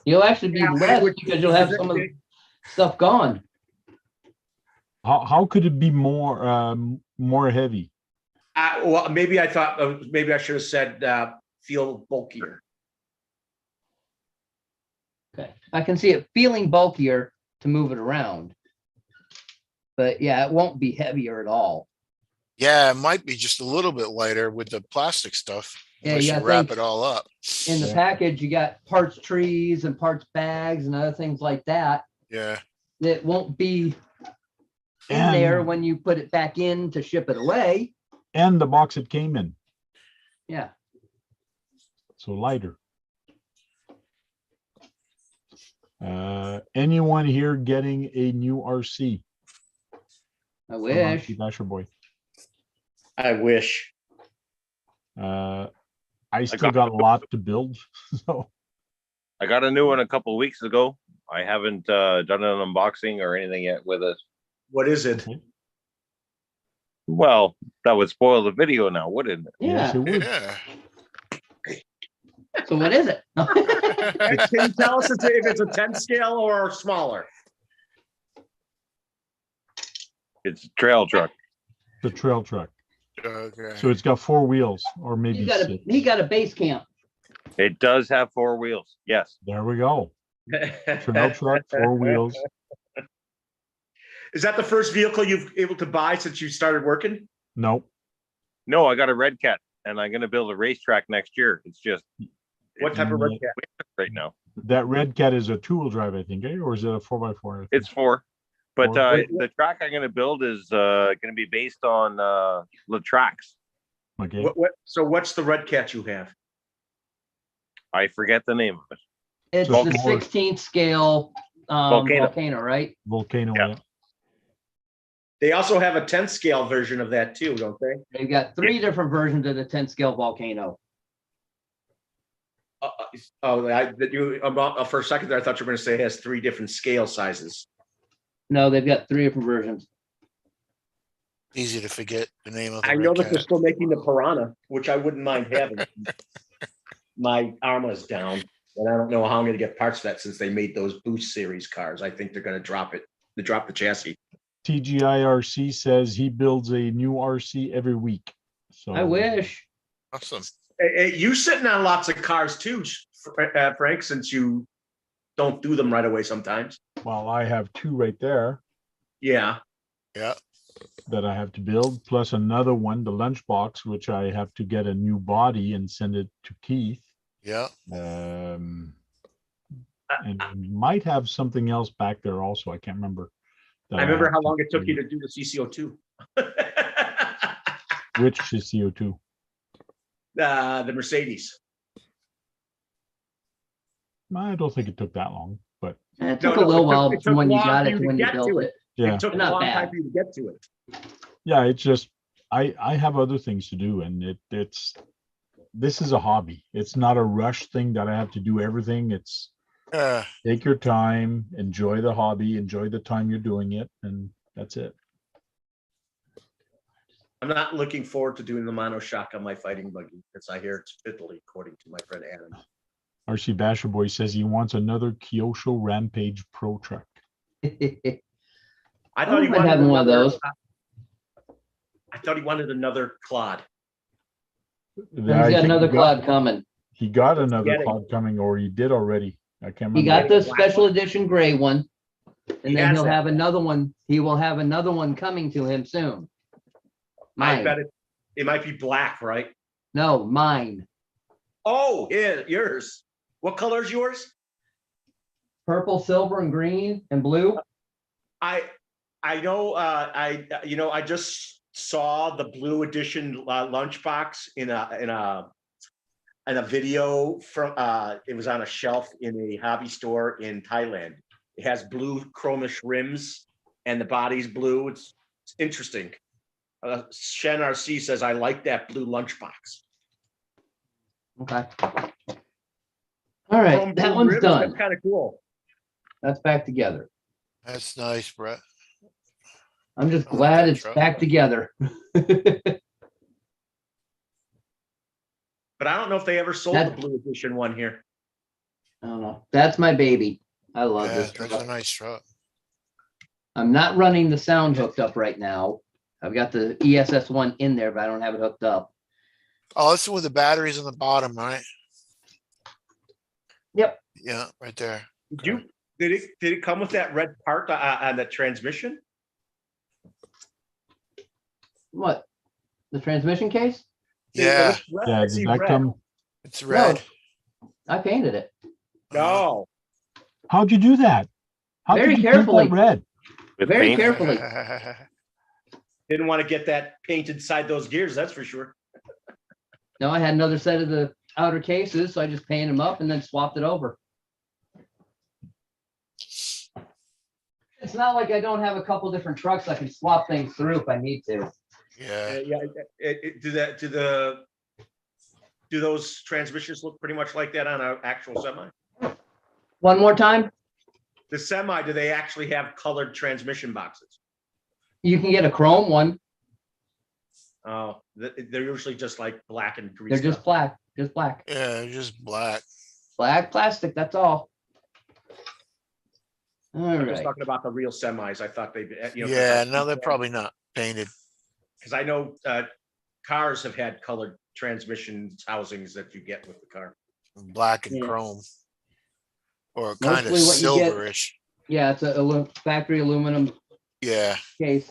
You'll actually be Yeah, less which- because you'll have some of the stuff gone. How could it be more heavy? Well, maybe I thought, maybe I should have said, feel bulkier. Okay, I can see it feeling bulkier to move it around. But yeah, it won't be heavier at all. Yeah, it might be just a little bit lighter with the plastic stuff. Yeah, Unless you you gotta wrap think it all up. in the Yeah. package, you got parts trees and parts bags and other things like that. Yeah. That won't be in And- there when you put it back in to ship it away. And the box it came in, Yeah. so lighter. Anyone here getting a new RC? I from wish. RC Basher Boy. I wish. I still got a lot to build, so I got a new one a couple weeks ago. I haven't done an unboxing or anything yet with it. What is it? okay. Well, that would spoil the video now, wouldn't it? Yes, Yeah. it would. Yeah. So what is it? Can you tell us if it's a 10 scale or smaller? It's a trail truck. The trail truck. Okay. So it's got 4 wheels or maybe six. He got a base camp. It does have 4 wheels. Yes. There we go. Trail truck, 4 wheels. Is that the first vehicle you've able to buy since you started working? Nope. No, I got a red cat and I'm going to build a racetrack next year. It's just What type of red cat? right now. That red cat is a 2-wheel drive, I think, eh? Or is it a 4x4? It's 4. But Four. the track I'm going to build is going to be based on the tracks. Okay. So what's the red cat you have? I forget the name of it. It's the Volcano. 16th scale volcano, right? Volcano. Yeah. Yeah. They also have a 10 scale version of that too, don't they? They've got 3 different versions of the 10 scale volcano. For a second there, I thought you were going to say it has 3 different scale sizes. No, they've got 3 different versions. Easy to forget the name of the I know red that they're cat. still making the Piranha, which I wouldn't mind having. My Arma's down, and I don't know how I'm going to get parts for that since they made those Boost Series cars. I think they're going to drop it. They drop the chassis. TGIRC says he builds a new RC every week. So I wish. Awesome. Hey, you sitting on lots of cars too, Frank, since you don't do them right away sometimes. Well, I have 2 right there Yeah. Yeah. that I have to build, plus another one, the lunchbox, which I have to get a new body and send it to Keith. Yeah. And we might have something else back there also. I can't remember. I remember how long it took you to do the CCO2. Which is CO2. The Mercedes. I don't think it took that long, but It took a little while it from took when you long got for it you to to when you get built to it. yeah, It took a Not long bad. time for you to get to it. yeah, it's just I have other things to do, and this is a hobby. It's not a rush thing that I have to do everything. It's take your time, enjoy the hobby, enjoy the time you're doing it, and that's it. I'm not looking forward to doing the monoshock on my fighting buggy because I hear it's fiddly, according to my friend Adam. RC Basher Boy says he wants another Kyosho Rampage Pro truck. I I thought he might wanted have one of another- those. I thought he wanted another Claude. He's got another quad coming. He got another Getting- quad coming, or he did already. I can't He remember. got the special edition gray one. He And then has he'll that. have another one. He will have another one coming to him soon. I Mine. bet it might be black, right? No, mine. Oh, yeah, yours. What color is yours? Purple, silver, and green and blue. I know. I just saw the blue edition lunchbox in a video from. It was on a shelf in a hobby store in Thailand. It has blue chromish rims and the body's blue. It's interesting. Shen RC says I like that blue lunchbox. Okay. All right, that one's done. That's kind of cool. That's back together. That's nice, Brett. I'm just I like glad that it's truck. back together. But I don't know if they ever sold That- the blue edition one here. I don't know. That's my baby. I love Yeah, this that's truck. a nice truck. I'm not running the sound hooked up right now. I've got the ESS one in there, but I don't have it hooked up. Oh, it's with the batteries on the bottom, right? Yep. Yeah, right there. Did it come with that red part on the transmission? What? The transmission case? Yeah, Yeah, did that come? it's red. No, I painted it. No. How'd you do that? How Very did you paint carefully. that red? With Very paint? carefully. Didn't want to get that paint inside those gears, that's for sure. No, I had another set of the outer cases, so I just painted them up and then swapped it over. It's not like I don't have a couple different trucks I can swap things through if I need to. Yeah, Do those transmissions look pretty much like that on an actual semi? One more time, The semi, do they actually have colored transmission boxes? you can get a chrome one. Oh, they're usually just like black and greased. They're just up. black, just black. yeah, just black. Black plastic, that's all. All I'm just right. talking about the real semis. I thought they, Yeah, no, they're probably not painted. because I know cars have had colored transmission housings that you get with the car. Black and Yeah. chrome. Or kind of Mostly what you get- silverish. Yeah, it's a factory aluminum Yeah, case.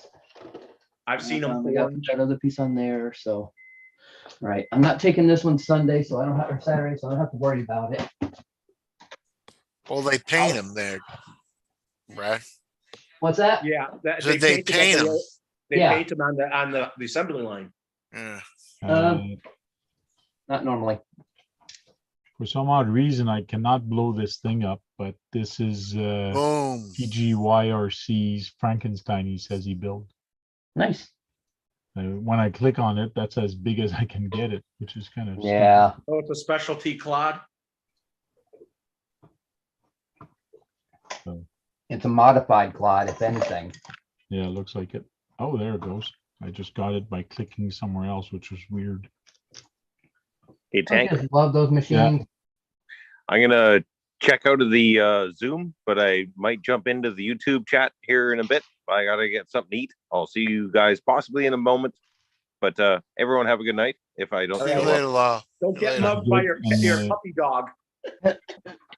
I've seen them. I got that other piece on there, so. All right, I'm not taking this one Sunday, so I don't have, or Saturday, so I don't have to worry about it. well, they paint them there, Brad. What's that? Yeah. So they paint them. They Yeah. paint them on the assembly line. Yeah. Not normally. For some odd reason, I cannot blow this thing up, but this is Boom. PGYRC's Frankenstein, he says he built. Nice. When I click on it, that's as big as I can get it, which is kind of Yeah. Oh, it's a specialty clod. It's a modified quad, if anything. Yeah, it looks like it. Oh, there it goes. I just got it by clicking somewhere else, which was weird. Hey, I Tank, just love those machines. I'm gonna check out of the Zoom, but I might jump into the YouTube chat here in a bit. I gotta get something to eat. I'll see you guys possibly in a moment. But everyone have a good night. If I don't See you show later, up. Law. Don't get Later. mugged by your And, puppy dog.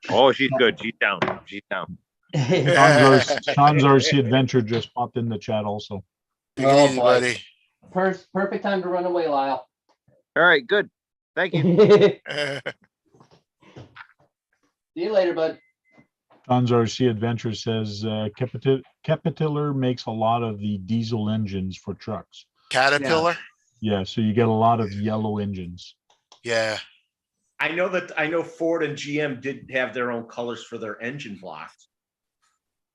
Oh, she's good. She's down. She's down. Sean's RC Adventure just popped in the chat also. Take it Oh, easy, boy. buddy. Perfect time to run away, Lyle. All right, good. Thank you. See you later, bud. Sean's RC Adventure says Caterpillar makes a lot of the diesel engines for trucks. Caterpillar? Yeah, so you get a lot of yellow engines. Yeah. I know Ford and GM did have their own colors for their engine blocks.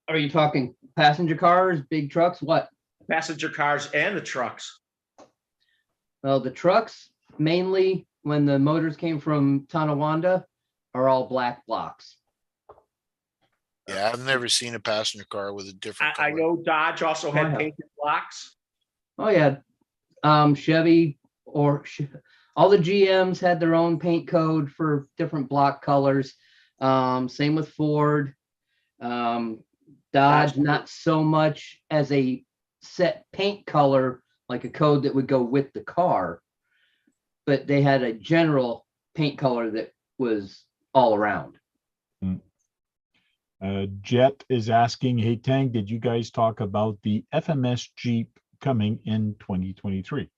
Are you talking passenger cars, big trucks? What? Passenger cars and the trucks. Well, the trucks, mainly when the motors came from Tonawanda, are all black blocks. Yeah, I've never seen a passenger car with a different color. I know Dodge also had yeah. painted blocks. Oh, yeah. Chevy all the GMs had their own paint code for different block colors. Same with Ford. Dodge, not so much as a set paint color, like a code that would go with the car, but they had a general paint color that was all around. Jet is asking, hey Tank, did you guys talk about the FMS Jeep coming in 2023?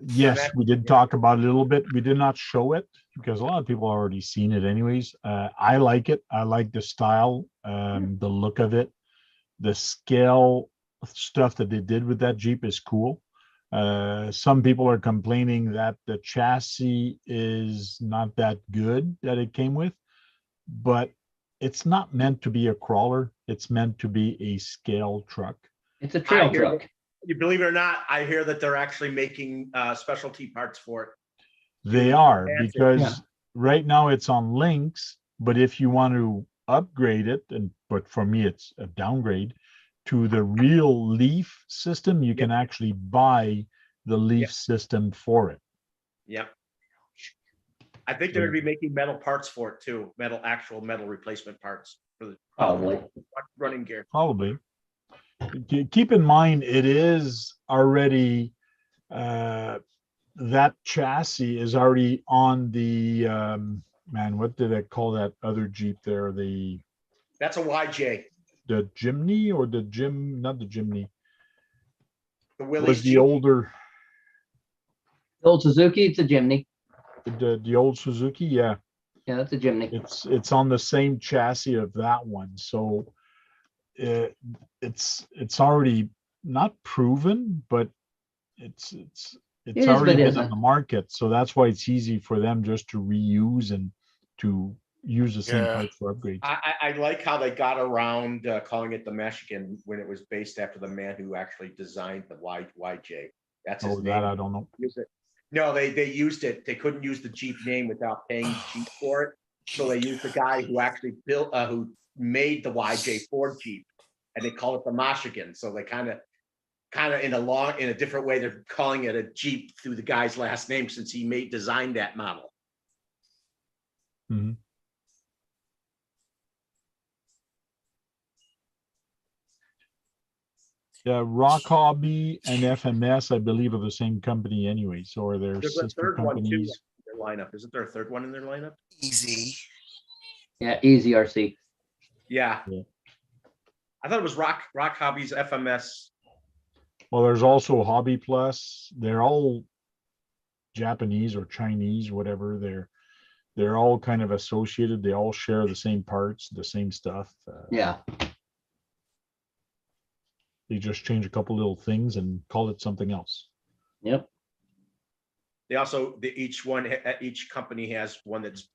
Yes, we did talk about it a little bit. We did not show it because a lot of people already seen it anyways. I like it. I like the style, the look of it. The scale stuff that they did with that Jeep is cool. Some people are complaining that the chassis is not that good that it came with, but it's not meant to be a crawler. It's meant to be a scale truck. It's a trail truck. You believe it or not, I hear that they're actually making specialty parts for it. They are, Fancy. because right now it's on links, but if you want to upgrade it, but for me it's a downgrade to the real Leaf system, you can actually buy the Leaf system for it. Yep. I think they're going to be making metal parts for it too. Actual metal replacement parts for the Probably. running gear. Probably. Keep in mind, it is already, that chassis is already on the, man, what did I call that other Jeep there? That's a YJ, The Jimny or the Jim, not the Jimny, the was Willys the Jeep. older, The old Suzuki, it's a Jimny. the old Suzuki. Yeah. Yeah, that's a Jimny. It's on the same chassis of that one. So it's already not proven, but it's It is, already but been isn't. on the market. So that's why it's easy for them just to reuse and to use the same Yeah. parts for upgrades. I like how they got around calling it the Michigan when it was based after the man who actually designed the YJ. That's his Oh, name. that I don't know. Use it. No, they used it. They couldn't use the Jeep name without paying Jeep for it. So they used the guy who actually built, who made the YJ Ford Jeep, and they call it the Michigan. So they kind of in a different way, they're calling it a Jeep through the guy's last name since he designed that model. Mhm. Yeah, Rock Hobby and FMS, I believe, are the same company anyway. So are their There's a sister third one too in companies. their lineup. Isn't there a third one in their lineup? Easy. Yeah, easy RC. Yeah. Yeah. I thought it was Rock Hobbies FMS. Well, there's also Hobby Plus. They're all Japanese or Chinese, whatever. They're all kind of associated. They all share the same parts, the same stuff. Yeah. They just change a couple little things and call it something else. Yep. They also each company has one that's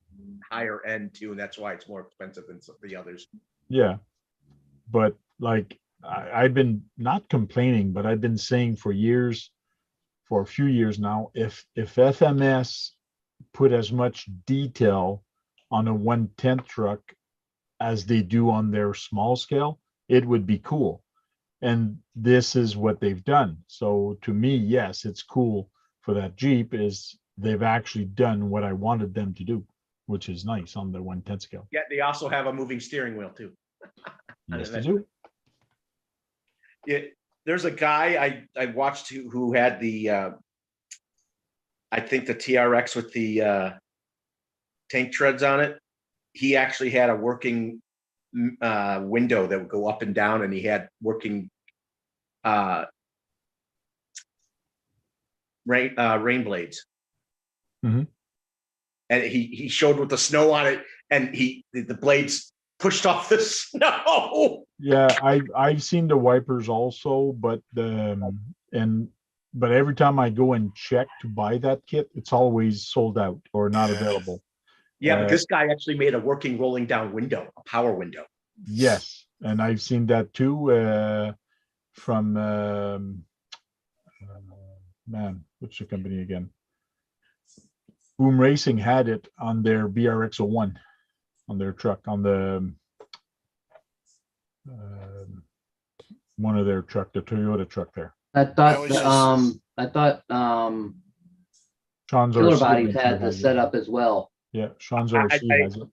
higher end too, and that's why it's more expensive than the others. Yeah, but like I've been not complaining, but I've been saying for years, for a few years now, if FMS put as much detail on a 1/10 truck as they do on their small scale, it would be cool. And this is what they've done. So to me, yes, it's cool for that Jeep is they've actually done what I wanted them to do, which is nice on the 1/10 scale. Yeah, they also have a moving steering wheel too. Yes, they do. There's a guy I watched who had the I think the TRX with the tank treads on it. He actually had a working window that would go up and down, and he had working rain blades. Mhm. And he showed with the snow on it, and the blades pushed off the snow. Yeah, I've seen the wipers also, but but every time I go and check to buy that kit, it's always sold out or not Yeah. available. Yeah, but this guy actually made a working rolling down window, a power window. Yes, and I've seen that too from man, what's the company again? Boom Racing had it on their BRX-01 on their truck on the one of their truck, the Toyota truck there. I thought was just- Sean's Killer RC Bodies Adventure had the has it. setup as well. Yeah, Sean's RC has it.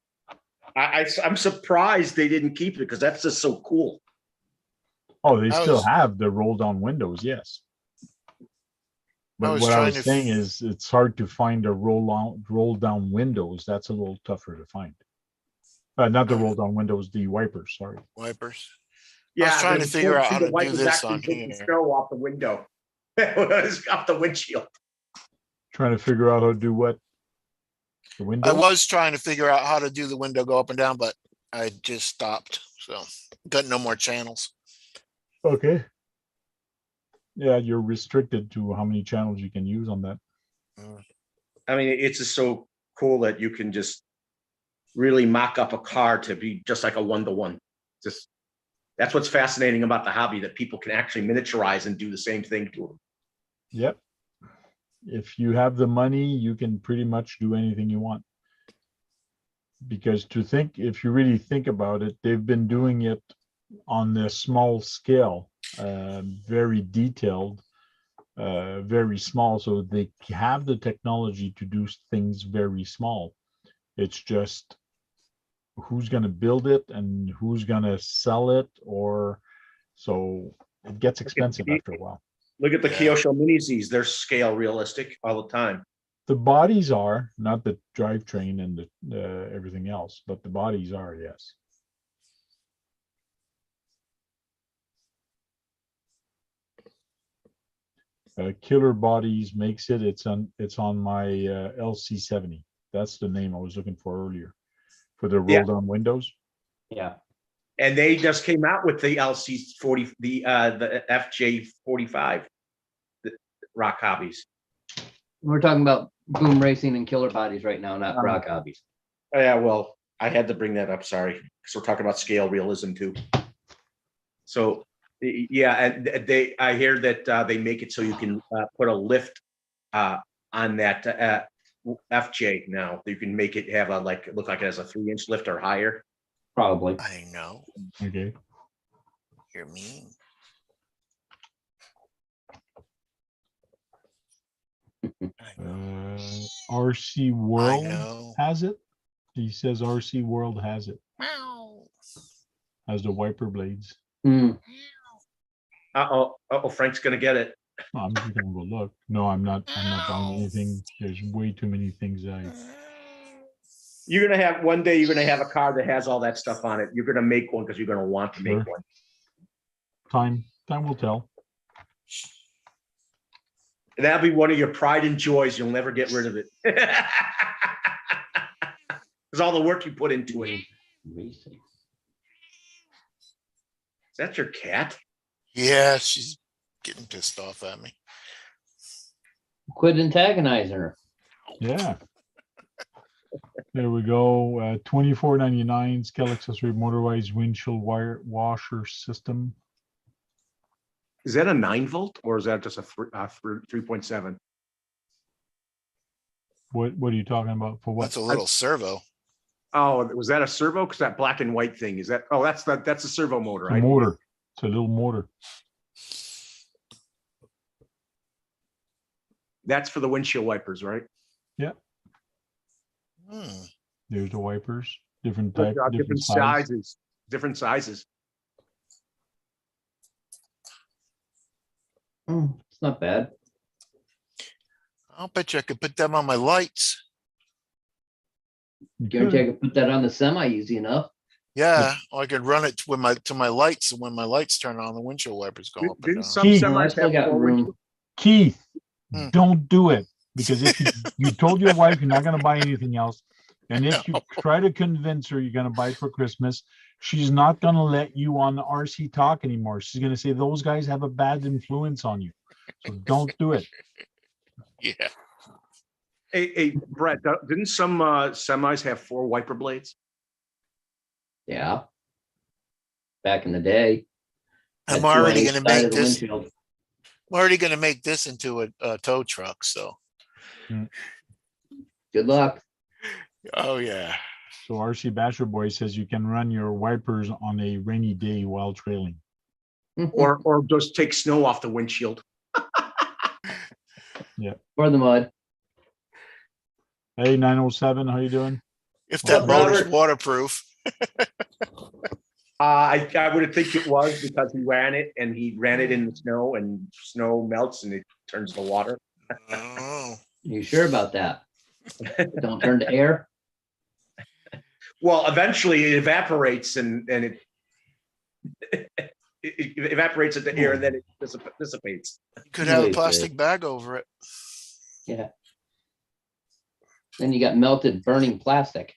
I'm surprised they didn't keep it because that's just so cool. Oh, they I still was- have the roll down windows, yes. But was what I trying was to saying is it's hard to find a roll down windows. That's a little tougher to find. Not the roll down windows, the wipers, sorry. Wipers. Yeah, was trying to figure out how to do wipers this actually on take the here. snow off the window, off the windshield. Trying to figure out how to do what? The I window? was trying to figure out how to do the window go up and down, but I just stopped. So got no more channels. Okay. Yeah, you're restricted to how many channels you can use on that. I mean, it's just so cool that you can just really mock up a car to be just like a one-to-one. Just that's what's fascinating about the hobby, that people can actually miniaturize and do the same thing to them. Yep. If you have the money, you can pretty much do anything you want. Because if you really think about it, they've been doing it on the small scale, very detailed, very small. So they have the technology to do things very small. It's just who's going to build it and who's going to sell it, or So it gets expensive after a while. Look at the Yeah. Kyosho Mini Zs. They're scale realistic all the time. The bodies are, not the drivetrain and the everything else, but the bodies are, yes. Killer Bodies makes it. It's on my LC70. That's the name I was looking for earlier for the Yeah. roll down windows. Yeah. And they just came out with the LC40, the FJ45, the Rock Hobbies. We're talking about Boom Racing and Killer Bodies right now, not Rock Hobbies. Yeah, well, I had to bring that up, sorry, because we're talking about scale realism too. So, yeah, and I hear that they make it so you can put a lift on that FJ now. You can make it have look like it has a 3-inch lift or higher. Probably. I know. Okay. You're mean. I know. RC I World know. has it. He says RC World has it. Meow. Has the wiper blades. Mm. Frank's gonna get it. Oh, I'm just gonna go look. No, I'm not buying anything. There's way too many things You're gonna have one day. You're gonna have a car that has all that stuff on it. You're gonna make one because you're gonna want to make Sure. one. Time will tell. That'll be one of your pride and joys. You'll never get rid of it. Because all the work you put into it. Racing. Is that your cat? Yeah, she's getting pissed off at me. Quit antagonizing her. Yeah. There we go. $24.99 scale accessory motorized windshield wire washer system. Is that a 9-volt or is that just a 3.7? What are you talking about? For what? That's a little servo. Oh, was that a servo? Because that black and white thing is that? Oh, that's a servo motor. It's a motor. It's a little motor. That's for the windshield wipers, right? Yeah. Hmm. There's the wipers. Different type, Different size. sizes. Different sizes. It's not bad. I'll bet you I could put them on my lights. You Guarantee I could. could put that on the semi easy enough. Yeah, or I could run it to my lights, and when my lights turn on, the windshield wipers go up and Didn't down. some Keith. No, I semis still have got 4 room. windshield? Keith, Hmm. don't do it. Because if you told your wife you're not going to buy anything else, and if you try to convince her you're going to buy it for Christmas, she's not going to let you on the RC talk anymore. She's going to say those guys have a bad influence on you. So don't do it. Yeah. Hey, Brett, didn't some semis have 4 wiper blades? Yeah. Back in the day. I'm Had two on already each gonna side make of the this. windshield. I'm already gonna make this into a tow truck. So. Good luck. Oh yeah. So RC Basher Boy says you can run your wipers on a rainy day while trailing. Or just take snow off the windshield? Or the mud. Hey, 907, how you doing? If that Well, motor's Robert- waterproof. I would think it was because he ran it in the snow and snow melts and it turns to water. Oh. You sure about that? Don't turn to air. Well, eventually it evaporates and it evaporates into air and then it dissipates. You could have a Wait, plastic bag over it. Yeah. Then you got melted burning plastic.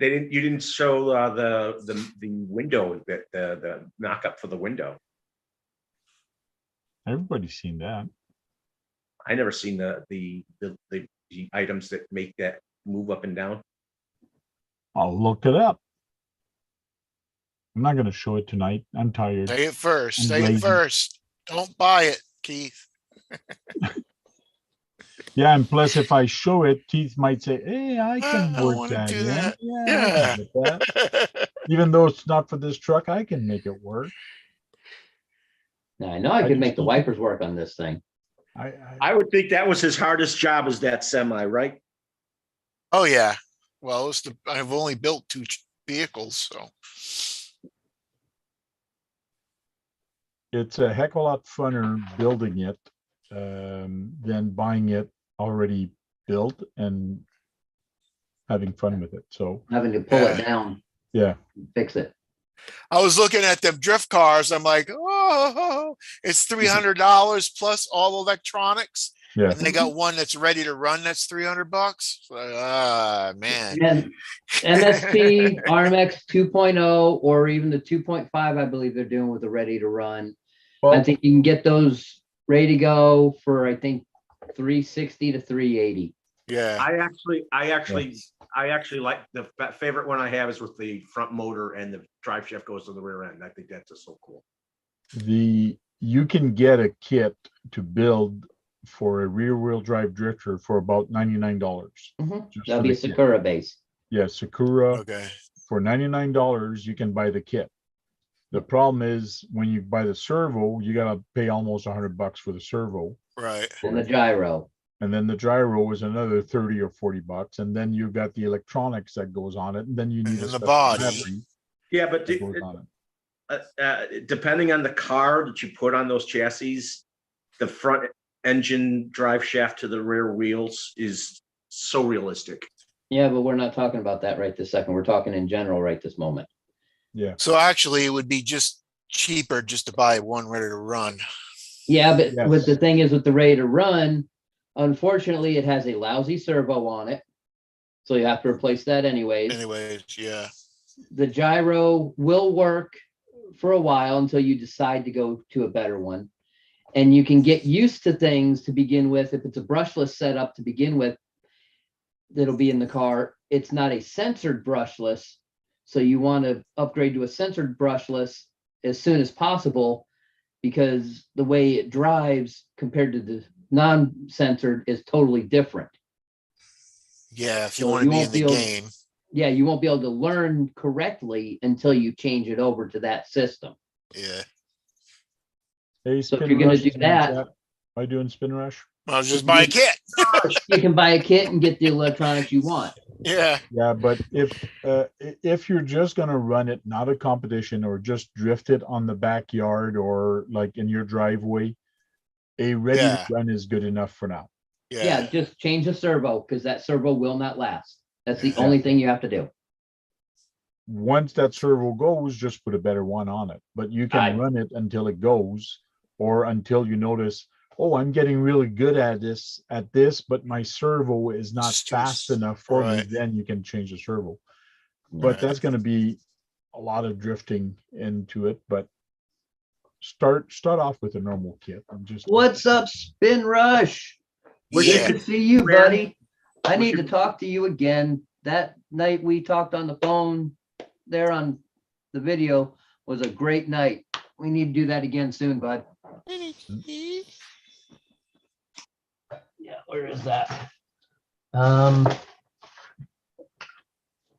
You didn't show the window, that the knock up for the window. Everybody's seen that. I never seen the items that make that move up and down. I'll look it up. I'm not going to show it tonight. I'm tired. Say it first. I'm Say it lazy. first. Don't buy it, Keith. Yeah, and plus, if I show it, Keith might say, "Hey, I I can work wanna that." do in. that. Yeah, Yeah. I can get that. Even though it's not for this truck, I can make it work. Now, I know I I could make just the don't- wipers work on this thing. I would think that was his hardest job, is that semi, right? Oh yeah. Well, I've only built 2 vehicles, so. It's a heck of a lot funner building it than buying it already built and having fun with it. So Having to pull it Yeah. down, yeah, fix it. I was looking at them drift cars. I'm like, oh, it's $300 plus all electronics. yeah. And they got one that's ready to run. That's $300. Man. And MSP, RMX 2.0, or even the 2.5, I believe they're doing with the ready to run. I Well, think you can get those ready to go for, I think, 360 to 380. Yeah. I actually like the favorite one I have is with the front motor and the drive shaft goes to the rear end. I think that's just so cool. you can get a kit to build for a rear wheel drive drifter for about $99. Just That'll for be a the kit. Sakura base. Yeah, Sakura. Okay. For $99, you can buy the kit. The problem is when you buy the servo, you gotta pay almost $100 for the servo, Right. And the gyro. and then the gyro is another 30 or $40, and then you've got the electronics that goes on it, and then you And need a then the special body. battery Yeah, but that goes on it. depending on the car that you put on those chassis, the front engine drive shaft to the rear wheels is so realistic. Yeah, but we're not talking about that right this second. We're talking in general right this moment. Yeah, So actually, it would be just cheaper just to buy one ready to run. Yeah, but Yes. what the thing is with the ready to run, unfortunately, it has a lousy servo on it. So you have to replace that anyways. Anyways, yeah. The gyro will work for a while until you decide to go to a better one. And you can get used to things to begin with. If it's a brushless setup to begin with, that'll be in the car. It's not a censored brushless. So you want to upgrade to a censored brushless as soon as possible, because the way it drives compared to the non-censored is totally different. Yeah, if you So want to you be in won't the be able- game. Yeah, you won't be able to learn correctly until you change it over to that system. Yeah. hey, So if Spin you're gonna Rush do is in the that- chat. Am I doing Spin Rush? I'll just buy a kit. You can buy a kit and get the electronics you want. Yeah. Yeah, but if you're just gonna run it, not a competition, or just drift it on the backyard or like in your driveway, a ready Yeah. to run is good enough for now. Yeah, Yeah. just change the servo, because that servo will not last. That's the Yeah. only thing you have to do. Once that servo goes, just put a better one on it. But you can Aye. run it until it goes, or until you notice, oh, I'm getting really good at this, but my servo is not It's too fast s- enough for me. right. Then you can change the servo. But Right. that's going to be a lot of drifting into it. But start off with a normal kit. And just What's up, Spin Rush? We Good Yeah. to see you, Where- buddy. I we need to should- talk to you again. That night we talked on the phone there on the video was a great night. We need to do that again soon, bud. Yeah, where is that?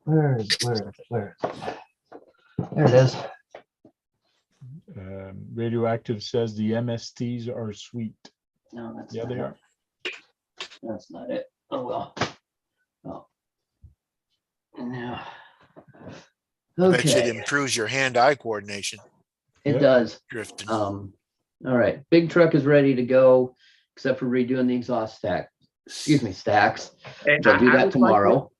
Where is it? Where is it? Where is it? There it is. Radioactive says the MSTs are sweet. No, that's Yeah, not they it. are. That's not it. Oh, well. Oh. No. Bet you it Okay, improves your hand-eye coordination. it Yep. does. Drifting. All right, big truck is ready to go, except for redoing the exhaust stack. Excuse me, stacks. And I'll do I that would tomorrow.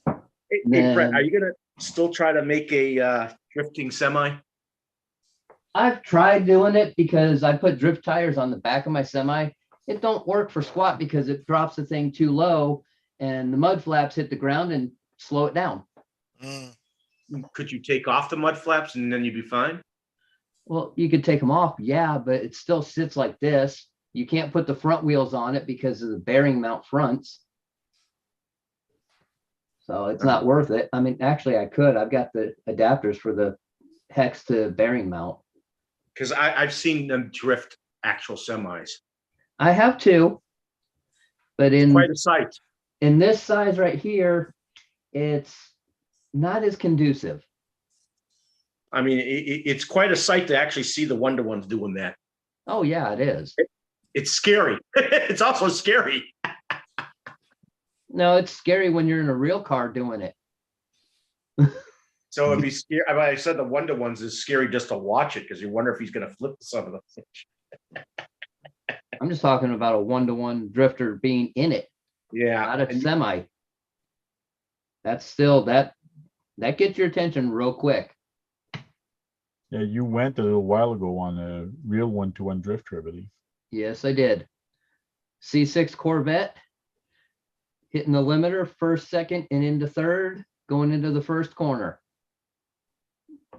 Hey, Brett, Then- are you gonna still try to make a drifting semi? I've tried doing it because I put drift tires on the back of my semi. It don't work for squat because it drops the thing too low and the mud flaps hit the ground and slow it down. Mm. Could you take off the mud flaps and then you'd be fine? Well, you could take them off, yeah, but it still sits like this. You can't put the front wheels on it because of the bearing mount fronts. So it's not worth it. I mean, actually I could. I've got the adapters for the hex to bearing mount. Because I've seen them drift actual semis. I have two, but in Quite a sight. this size right here, it's not as conducive. I mean, it's quite a sight to actually see the Wonder Ones doing that. Oh yeah, it is. It's scary. It's also scary. No, it's scary when you're in a real car doing it. So it'd be scary. I said the one-to-ones is scary just to watch it because you wonder if he's going to flip some of them. I'm just talking about a one-to-one drifter being in it, Yeah. not a and semi. That's still that gets your attention real quick. Yeah, you went a little while ago on a real one-to-one drifter, I believe. Yes, I did. C6 Corvette, hitting the limiter, first, second, and into third, going into the first corner.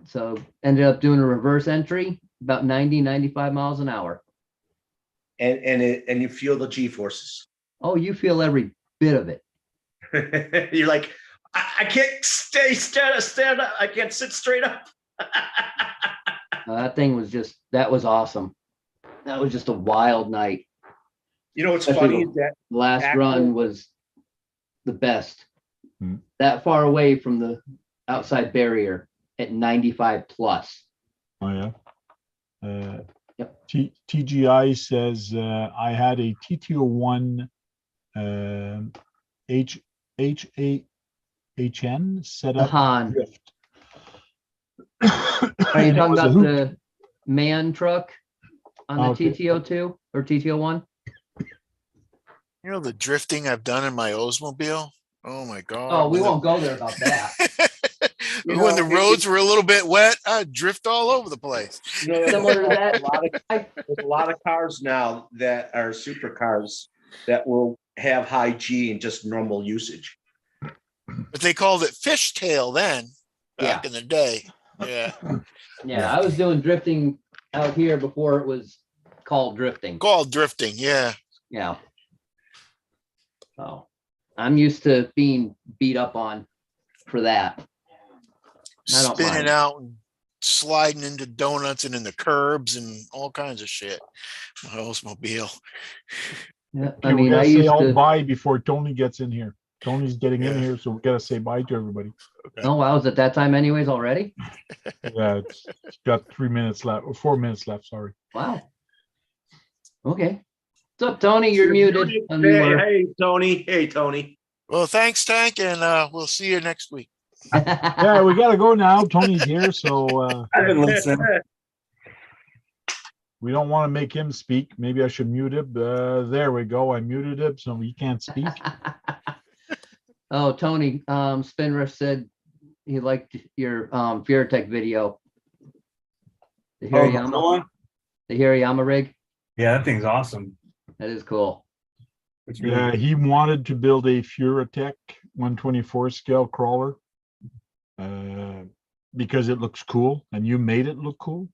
So ended up doing a reverse entry, about 90, 95 miles an hour. and you feel the G-forces. Oh, you feel every bit of it. You're like, I can't stand up. I can't sit straight up. That thing was just, that was awesome. That was just a wild night. You know what's Especially funny is that The last Actually- run was the best. Hmm. That far away from the outside barrier at 95 plus. Oh, yeah. Yep. TGI says, I had a TT01 HN set The up. Han. Drift. Are you It talking was a about hoot. the man truck on the Okay. TT02 or TT01? You know, the drifting I've done in my Oldsmobile. Oh my God. Oh, we When the- won't go there about that. You when know, the roads were a little bit wet, I'd drift all over the place. Similar to that. There's a lot of cars now that are supercars that will have high G and just normal usage. But they called it fishtail then, back in the day. Yeah. Yeah, I was doing drifting out here before it was called drifting. Called drifting. Yeah. Yeah. Oh, I'm used to being beat up on for that. I don't Spinning mind. out and sliding into donuts and in the curbs and all kinds of shit. My Oldsmobile. Yeah, Okay, I we mean, I gotta say used all to. bye before Tony gets in here. Tony's getting in Yeah. here, so we gotta say bye to everybody. Oh, wow, was it that time anyways already? Yeah, it's got 3 minutes left, or 4 minutes left, sorry. Wow. Okay. What's up, Tony? You're muted. Hey, Tony. Hey, Tony. Well, thanks, Tank, and we'll see you next week. Yeah, we gotta go now. Tony's here, so I've been listening. we don't want to make him speak. Maybe I should mute him. There we go. I muted him, so he can't speak. Oh, Tony, Spinrush said he liked your Veritech video. The Oh, the Hirayama, cool one? the Hirayama rig. Yeah, that thing's awesome. That is cool. It's really Yeah, he wanted to build a Furatech 124 scale crawler because it looks cool, and you made it look cool.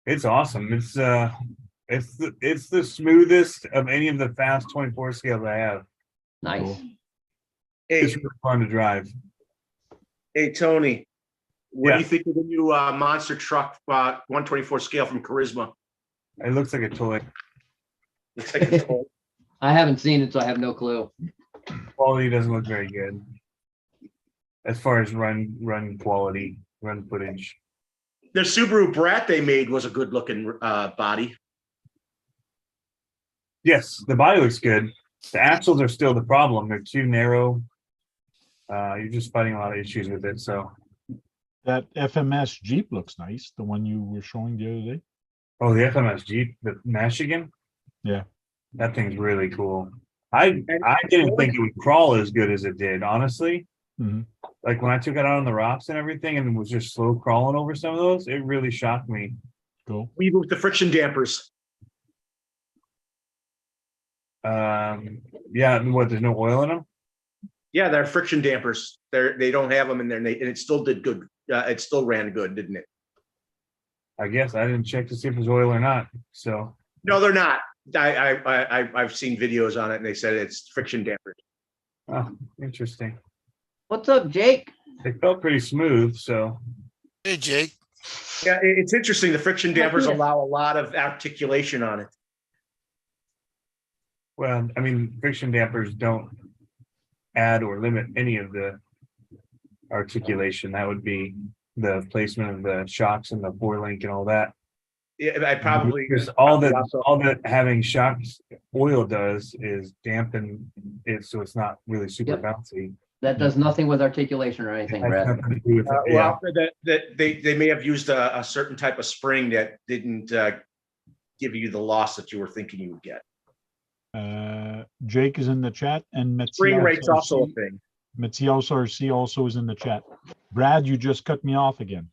it's awesome. It's the smoothest of any of the fast 24 scales I have. Nice. Cool. It's Hey, really fun to drive. hey, Tony. What Yeah. do you think of the new monster truck 124 scale from Charisma? It looks like a toy. Looks like a toy. I haven't seen it, so I have no clue. Quality doesn't look very good as far as run quality, run footage. The Subaru Brat they made was a good looking body. Yes, the body looks good. The axles are still the problem. They're too narrow. You're just fighting a lot of issues with it. So, That FMS Jeep looks nice, the one you were showing the other day. oh, the FMS Jeep, the Michigan. Yeah. That thing's really cool. I didn't think it would crawl as good as it did, honestly. Mhm. Like when I took it out on the rocks and everything and was just slow crawling over some of those, it really shocked me. Cool. We moved the friction dampers. Yeah, and what, there's no oil in them? Yeah, they're friction dampers. They don't have them in there, and it still did good. It still ran good, didn't it? I guess I didn't check to see if there's oil or not. So, No, they're not. I've seen videos on it, and they said it's friction dampers. oh, interesting. What's up, Jake? They felt pretty smooth, so Hey, Jake. Yeah, it's interesting. The friction dampers Yeah. allow a lot of articulation on it. well, I mean, friction dampers don't add or limit any of the articulation. That would be the placement of the shocks and the four link and all that. Yeah, I probably. Because all that having shock oil does is dampen it, so it's not really super Yep. bouncy. That does nothing with articulation or anything, Has Brad. nothing to do with it, yeah. Well, that they may have used a certain type of spring that didn't give you the loss that you were thinking you would get. Jake is in the chat, and Spring rate's also a Metzios thing. RC also is in the chat. Brad, you just cut me off again.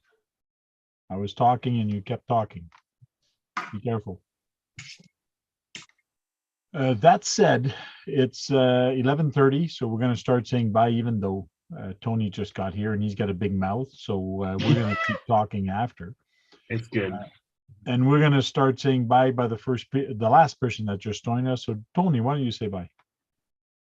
I was talking and you kept talking. Be careful. That said, it's 11:30, so we're going to start saying bye, even though Tony just got here and he's got a big mouth. So we're going to keep talking after. It's good. And we're going to start saying bye by the last person that just joined us. So Tony, why don't you say bye?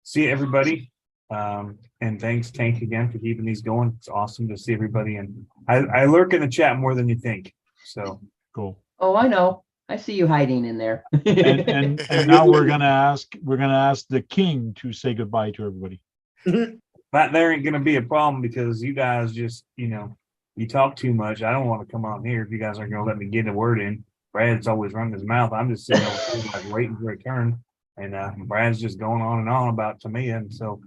See everybody. And thanks, Tank, again for keeping these going. It's awesome to see everybody. And I lurk in the chat more than you think. So cool. Oh, I know. I see you hiding in there. And now we're gonna ask the king to say goodbye to everybody. That there ain't gonna be a problem because you guys just, you talk too much. I don't want to come on here if you guys aren't gonna let me get a word in. Brad's always running his mouth. I'm just sitting there like waiting for a turn. And Brad's just going on and on about Tamia. And so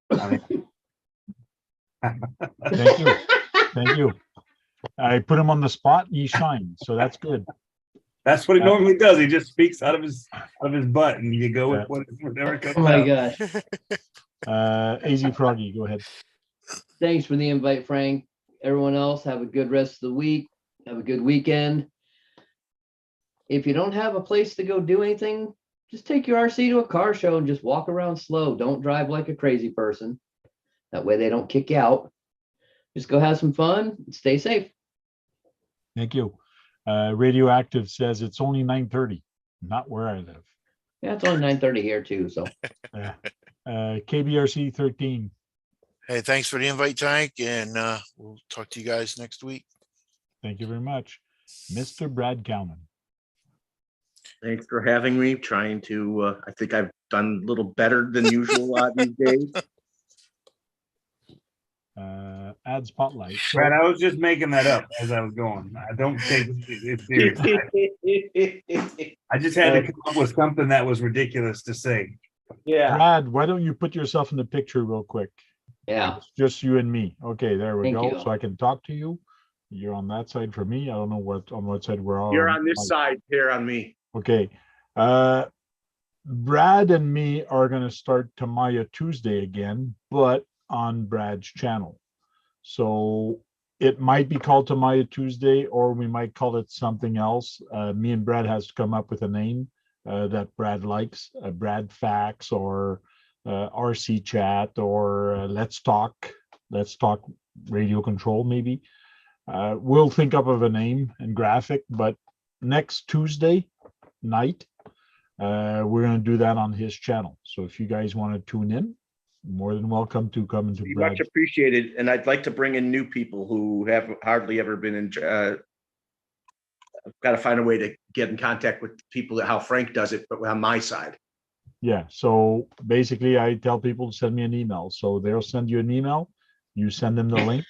I mean, Thank you. Thank you. I put him on the spot and he shined. So that's good. that's what he normally does. He just speaks out of his butt and you go with whatever comes Oh my out. gosh. AZ Froggy, go ahead. Thanks for the invite, Frank. Everyone else, have a good rest of the week. Have a good weekend. If you don't have a place to go do anything, just take your RC to a car show and just walk around slow. Don't drive like a crazy person. That way they don't kick you out. Just go have some fun and stay safe. Thank you. Radioactive says it's only 9:30, not where I live. Yeah, it's only 9:30 here too. So KBRC 13. Hey, thanks for the invite, Tank, and we'll talk to you guys next week. Thank you very much. Mr. Brad Kalman. Thanks for having me. Trying to, I think I've done a little better than usual these days. Add spotlight. Brad, I was just making that up as I was going. I don't take it serious. I just had to come up with something that was ridiculous to say. Yeah. Brad, why don't you put yourself in the picture real quick? yeah. It's just you and me. Okay, there we Thank go. you. So I can talk to you. You're on that side for me. I don't know on what side we're all. You're on this side here on me. Okay. Brad and me are going to start Tamaya Tuesday again, but on Brad's channel. So it might be called Tamaya Tuesday, or we might call it something else. Me and Brad has to come up with a name that Brad likes, Brad Facts or RC Chat or Let's Talk Radio Control maybe. We'll think up of a name and graphic, but next Tuesday night, we're going to do that on his channel. So if you guys want to tune in, more than welcome to come into Brad. Much appreciated. And I'd like to bring in new people who have hardly ever been in. I've got to find a way to get in contact with people, how Frank does it, but on my side. Yeah. So basically, I tell people to send me an email. So they'll send you an email. You send them the link.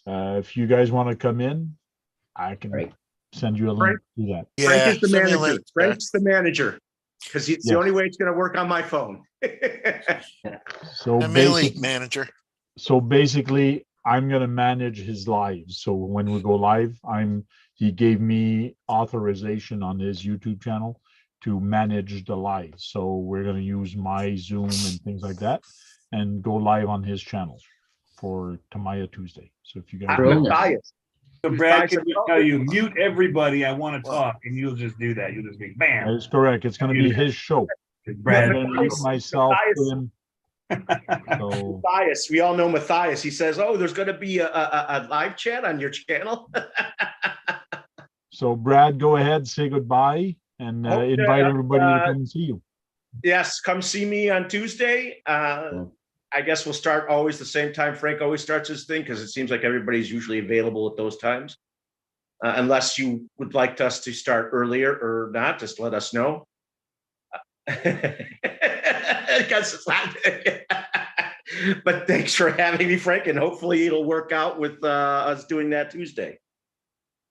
If you guys want to come in, I can send you a link to that. Yeah, Frank is the send me a manager. link, Frank's the manager because it's the only way it's going to work on my phone. So Send me a link, manager. So basically, I'm going to manage his lives. So when we go live, he gave me authorization on his YouTube channel to manage the live. So we're going to use my Zoom and things like that and go live on his channel for Tamaya Tuesday. So if you guys Matthias. So Brad can just tell you, mute everybody, I want to talk, and you'll just do that. You'll just be bam. That is correct. It's going to be his show. Brad, myself, him. So, Matthias, we all know Matthias. He says, "Oh, there's going to be a live chat on your channel." So Brad, go ahead, say goodbye, and invite everybody to come and see you. Yes, come see me on Tuesday. I guess we'll start always the same time. Frank always starts his thing because it seems like everybody's usually available at those times. Unless you would like us to start earlier or not, just let us know. Because it's not. But thanks for having me, Frank, and hopefully it'll work out with us doing that Tuesday.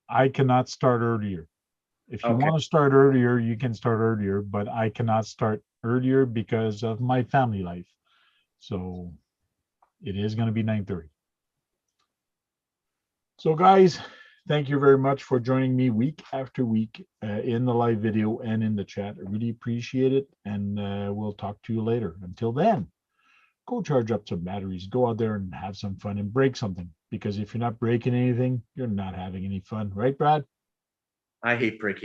I cannot start earlier. If you Okay. want to start earlier, you can start earlier, but I cannot start earlier because of my family life. So it is going to be 9:30. So guys, thank you very much for joining me week after week in the live video and in the chat. I really appreciate it. And we'll talk to you later. Until then, go charge up some batteries, go out there and have some fun and break something. Because if you're not breaking anything, you're not having any fun. Right, Brad? I hate breaking